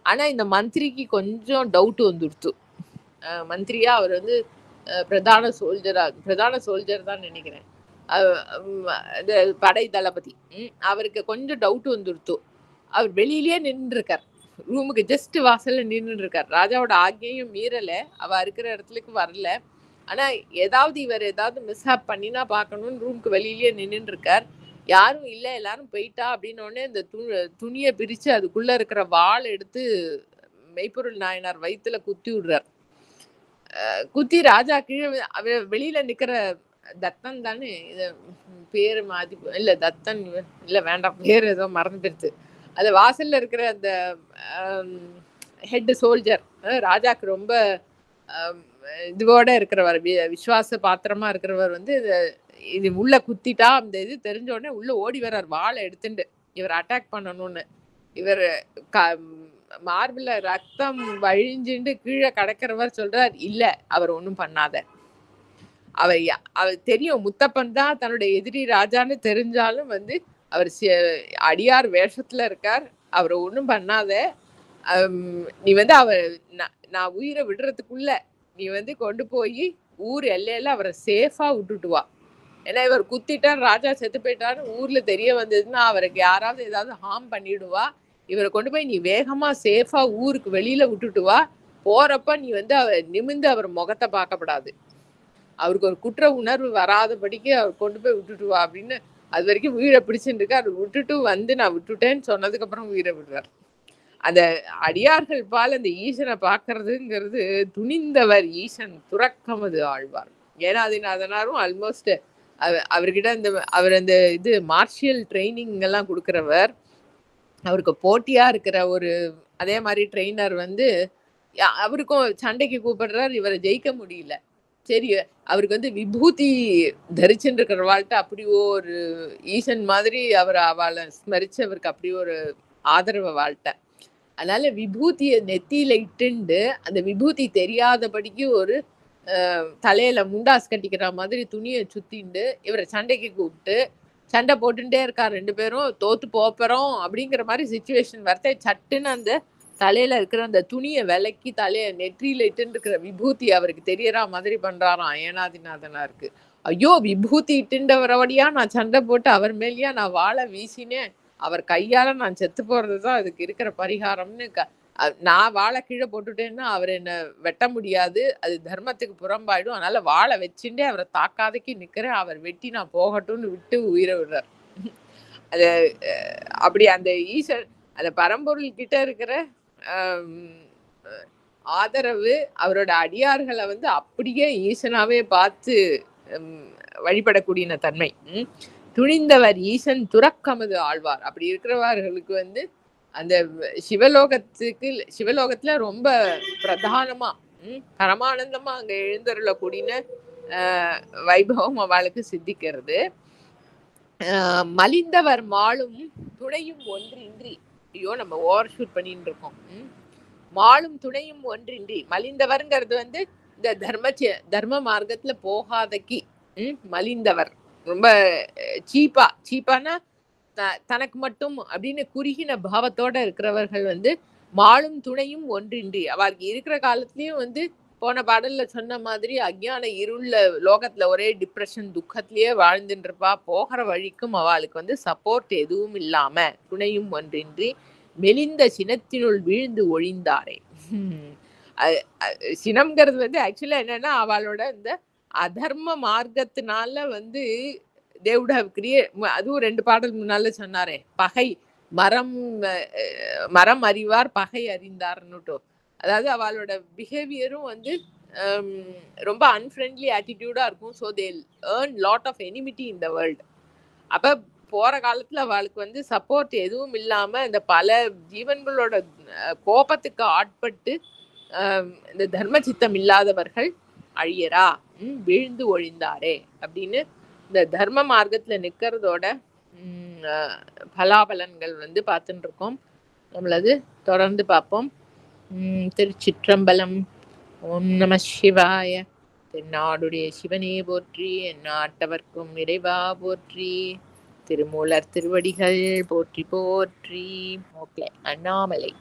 ஆனா இந்த மந்திரிக்கு கொஞ்சம் டவுட் வந்துடுத்து. மந்திரியா அவர் வந்து பிரதான சோல்ஜர் தான் நினைக்கிறேன், படை தளபதி. அவருக்கு கொஞ்சம் டவுட் வந்துடுத்து. அவர் வெளியிலேயே நின்று இருக்கார், ரூமுக்கு ஜஸ்ட் வாசல்ல நின்று இருக்கார். ராஜாவோட ஆக்ஞையும் மீறல, அவ இருக்கிற இடத்துக்கு வரல. ஆனா இவர் ஏதாவது மிஸ்ஹாப் பண்ணினா பார்க்கணும்னு ரூமுக்கு வெளியிலேயே நின்று இருக்கார். யாரும் இல்ல, எல்லாரும் போயிட்டா அப்படின்னோடனே இந்த துணியை பிரிச்சு அதுக்குள்ள இருக்கிற வாள் எடுத்து மெய்ப்பொருள் நாயனார் வயிற்றுல குத்தி விடுறார். குத்தி ராஜா கீழே, வெளியில நிக்கிற தத்தன் தானே, இது பேரு மாதி இல்ல, தத்தன் இல்ல, வேண்டாம், பேர் ஏதோ மறந்து போயிடுது. அது வாசல்ல இருக்கிற அந்த ஹெட் சோல்ஜர், ராஜாக்கு ரொம்ப இதுவோட இருக்கிறவர், விசுவாச பாத்திரமா இருக்கிறவர் வந்து இது உள்ள குத்திட்டா அந்த இது தெரிஞ்ச உடனே உள்ள ஓடி வர்றார் வாளை எடுத்துட்டு இவர் அட்டாக் பண்ணணும்னு. இவர் மார்பிள ரத்தம் வழிஞ்சுட்டு கீழே கடக்கிறவர் சொல்றார், இல்ல அவர் ஒன்றும் பண்ணாத. அவர் தெரியும் முத்தப்பன் தான் தன்னுடைய எதிரி ராஜான்னு தெரிஞ்சாலும் வந்து அவர் அடியார் வேஷத்துல இருக்கார், அவரை ஒன்றும் பண்ணாத. நீ வந்து நான் உயிரை விடுறதுக்குள்ள நீ வந்து கொண்டு போய் ஊர் எல்லையில அவரை சேஃபா விட்டுட்டு வா. ஏன்னா இவர் குத்திட்டார், ராஜா செத்து போயிட்டாருன்னு ஊர்ல தெரிய வந்ததுன்னா அவருக்கு யாராவது ஏதாவது ஹார்ம் பண்ணிடுவா. இவரை கொண்டு போய் நீ வேகமா சேஃபா ஊருக்கு வெளியில விட்டுட்டு வா. போறப்ப நீ வந்து நிமிந்து அவர் முகத்தை பார்க்கப்படாது, அவருக்கு ஒரு குற்ற உணர்வு வராதபடிக்கு அவர் கொண்டு போய் விட்டுட்டு வா அப்படின்னு. அது வரைக்கும் உயிரை பிடிச்சுட்டு இருக்கு. அவர் விட்டுட்டு வந்து நான் விட்டுட்டேன்னு சொன்னதுக்கு அப்புறம் உயிரை விடுறார். அந்த அடியார்கள் பால் அந்த ஈசனை பார்க்கறதுங்கிறது துணிந்தவர் ஈசன் துறக்கமது ஆழ்வார். ஏன்னா அதனாலும் ஆல்மோஸ்ட் அவர்கிட்ட அவர் அந்த இது மார்ஷியல் ட்ரைனிங் எல்லாம் கொடுக்குறவர். அவருக்கு போட்டியா இருக்கிற ஒரு அதே மாதிரி ட்ரெயினர் வந்து அவருக்கும் சண்டைக்கு கூப்பிடுறார், இவரை ஜெயிக்க முடியல. சரி, அவருக்கு வந்து விபூதி தரிச்சுட்டு இருக்கிற வாழ்க்கை அப்படி ஒரு ஈசன் மாதிரி அவளை ஸ்மரிச்சு அவருக்கு அப்படி ஒரு ஆதரவு வாழ்க்கை. அதனால விபூதியை நெத்தியில இட்டுண்டு அந்த விபூதி தெரியாதபடிக்கு ஒரு தலையில முண்டாஸ் கட்டிக்கிற மாதிரி துணியை சுத்திண்டு இவரை சண்டைக்கு கூப்பிட்டு சண்டை போட்டுட்டே இருக்கார். 2 பேரும் தோத்து போறோம் அப்படிங்கிற மாதிரி சிச்சுவேஷன் வரத்தை சட்டுன்னு அந்த தலையில இருக்கிற அந்த துணியை விலக்கி நெற்றியில இட்டுன்னு இருக்கிற விபூதி அவருக்கு தெரியற மாதிரி பண்றாராம் ஏனாதிநாதனா இருக்கு. ஐயோ, விபூதி இட்டுண்டவரவடியா நான் சண்டை போட்டு அவர் மேலேயா நான் வாழை வீசினேன், அவர் கையால நான் செத்து போறதுதான் அதுக்கு இருக்கிற பரிகாரம்னு. நான் வாழை கீழே போட்டுட்டேன்னா அவர் என்ன வெட்ட முடியாது, அது தர்மத்துக்கு புறம்பாயிடும். அதனால வாழை வச்சுட்டே அவரை தாக்காதைக்கு நிக்கிறேன், அவர் வெட்டி நான் போகட்டும்னு விட்டு உயிரை விடுறார். அது அப்படி அந்த ஈஸ்வர் அந்த பரம்பொருள் கிட்ட இருக்கிற ஆதரவு, அவரோட அடியார்களை வந்து அப்படியே ஈசனாவே பார்த்து வழிபடக்கூடிய தன்மை. துணிந்தவர் ஈசன் துறக்கமது ஆழ்வார். அப்படி இருக்கிறவர்களுக்கு வந்து அந்த சிவலோகத்துல ரொம்ப பிரதானமா பரமானந்தமா அங்க எழுந்தருளக்கூடிய வைபவம் அவளுக்கு சித்திக்கிறது. மலிந்தவர் மாளும் துணையும் ஒன்றின்றி, ஐயோ நம்ம ஓவர் ஷூட் பண்ணிட்டு இருக்கோம். மாளும் துணையும் ஒன்றின்றி, மலிந்தவர்ங்கிறது வந்து இந்த தர்ம மார்க்கத்துல போகாதக்கி மலிந்தவர், ரொம்ப சீப்பானா தனக்கு மட்டும் அப்படின்னு குறுகின பாவத்தோட இருக்கிறவர்கள் வந்து மாளும் துணையும் ஒன்றின்றி, அவருக்கு இருக்கிற காலத்திலயும் வந்து போன பாடல்ல சொன்ன மாதிரி அஞ்ஞான இருள லோகத்துல ஒரே டிப்ரெஷன் துக்கத்திலேயே வாழ்ந்துட்டு இருப்பா. போகிற வழிக்கும் அவளுக்கு வந்து சப்போர்ட் எதுவும் இல்லாம துணையும் ஒன்றின்றி மெலிந்த சினத்தினுள் வீழ்ந்து ஒழிந்தாரே. சினம்ங்கிறது வந்து ஆக்சுவலா என்னன்னா அவளோட இந்த அதர்ம மார்க்கத்தினால வந்து தேவுட அதுவும் 2 பாடல் முன்னால சொன்னாரே, பகை மரம் அறிவார் பகை அறிந்தார்னுட்டோ. அதாவது அவளோட பிஹேவியரும் வந்து ரொம்ப அன்ஃப்ரெண்ட்லி ஆட்டிடியூடா இருக்கும். So they earn lot of enmity in the world. அப்ப போற காலத்துல அவளுக்கு வந்து சப்போர்ட் எதுவும் இல்லாம இந்த பல ஜீவன்களோட கோபத்துக்கு ஆட்பட்டு இந்த தர்ம சித்தம் இல்லாதவர்கள் அழியரா வீழ்ந்து ஒழிந்தாரே அப்படின்னு இந்த தர்ம மார்க்கத்துல நிக்கிறதோட பலாபலன்கள் வந்து பார்த்துட்டு இருக்கோம். நம்மளது தொடர்ந்து பார்ப்போம். திருச்சிற்றம்பலம். ஓம் நம சிவாய. தென்னாடுடைய சிவனே போற்றி, எந்நாட்டவர்க்கும் இறைவா போற்றி. திருமூலர் திருவடிகள் போற்றி போற்றி. ஓகே, அண்ணாமலை.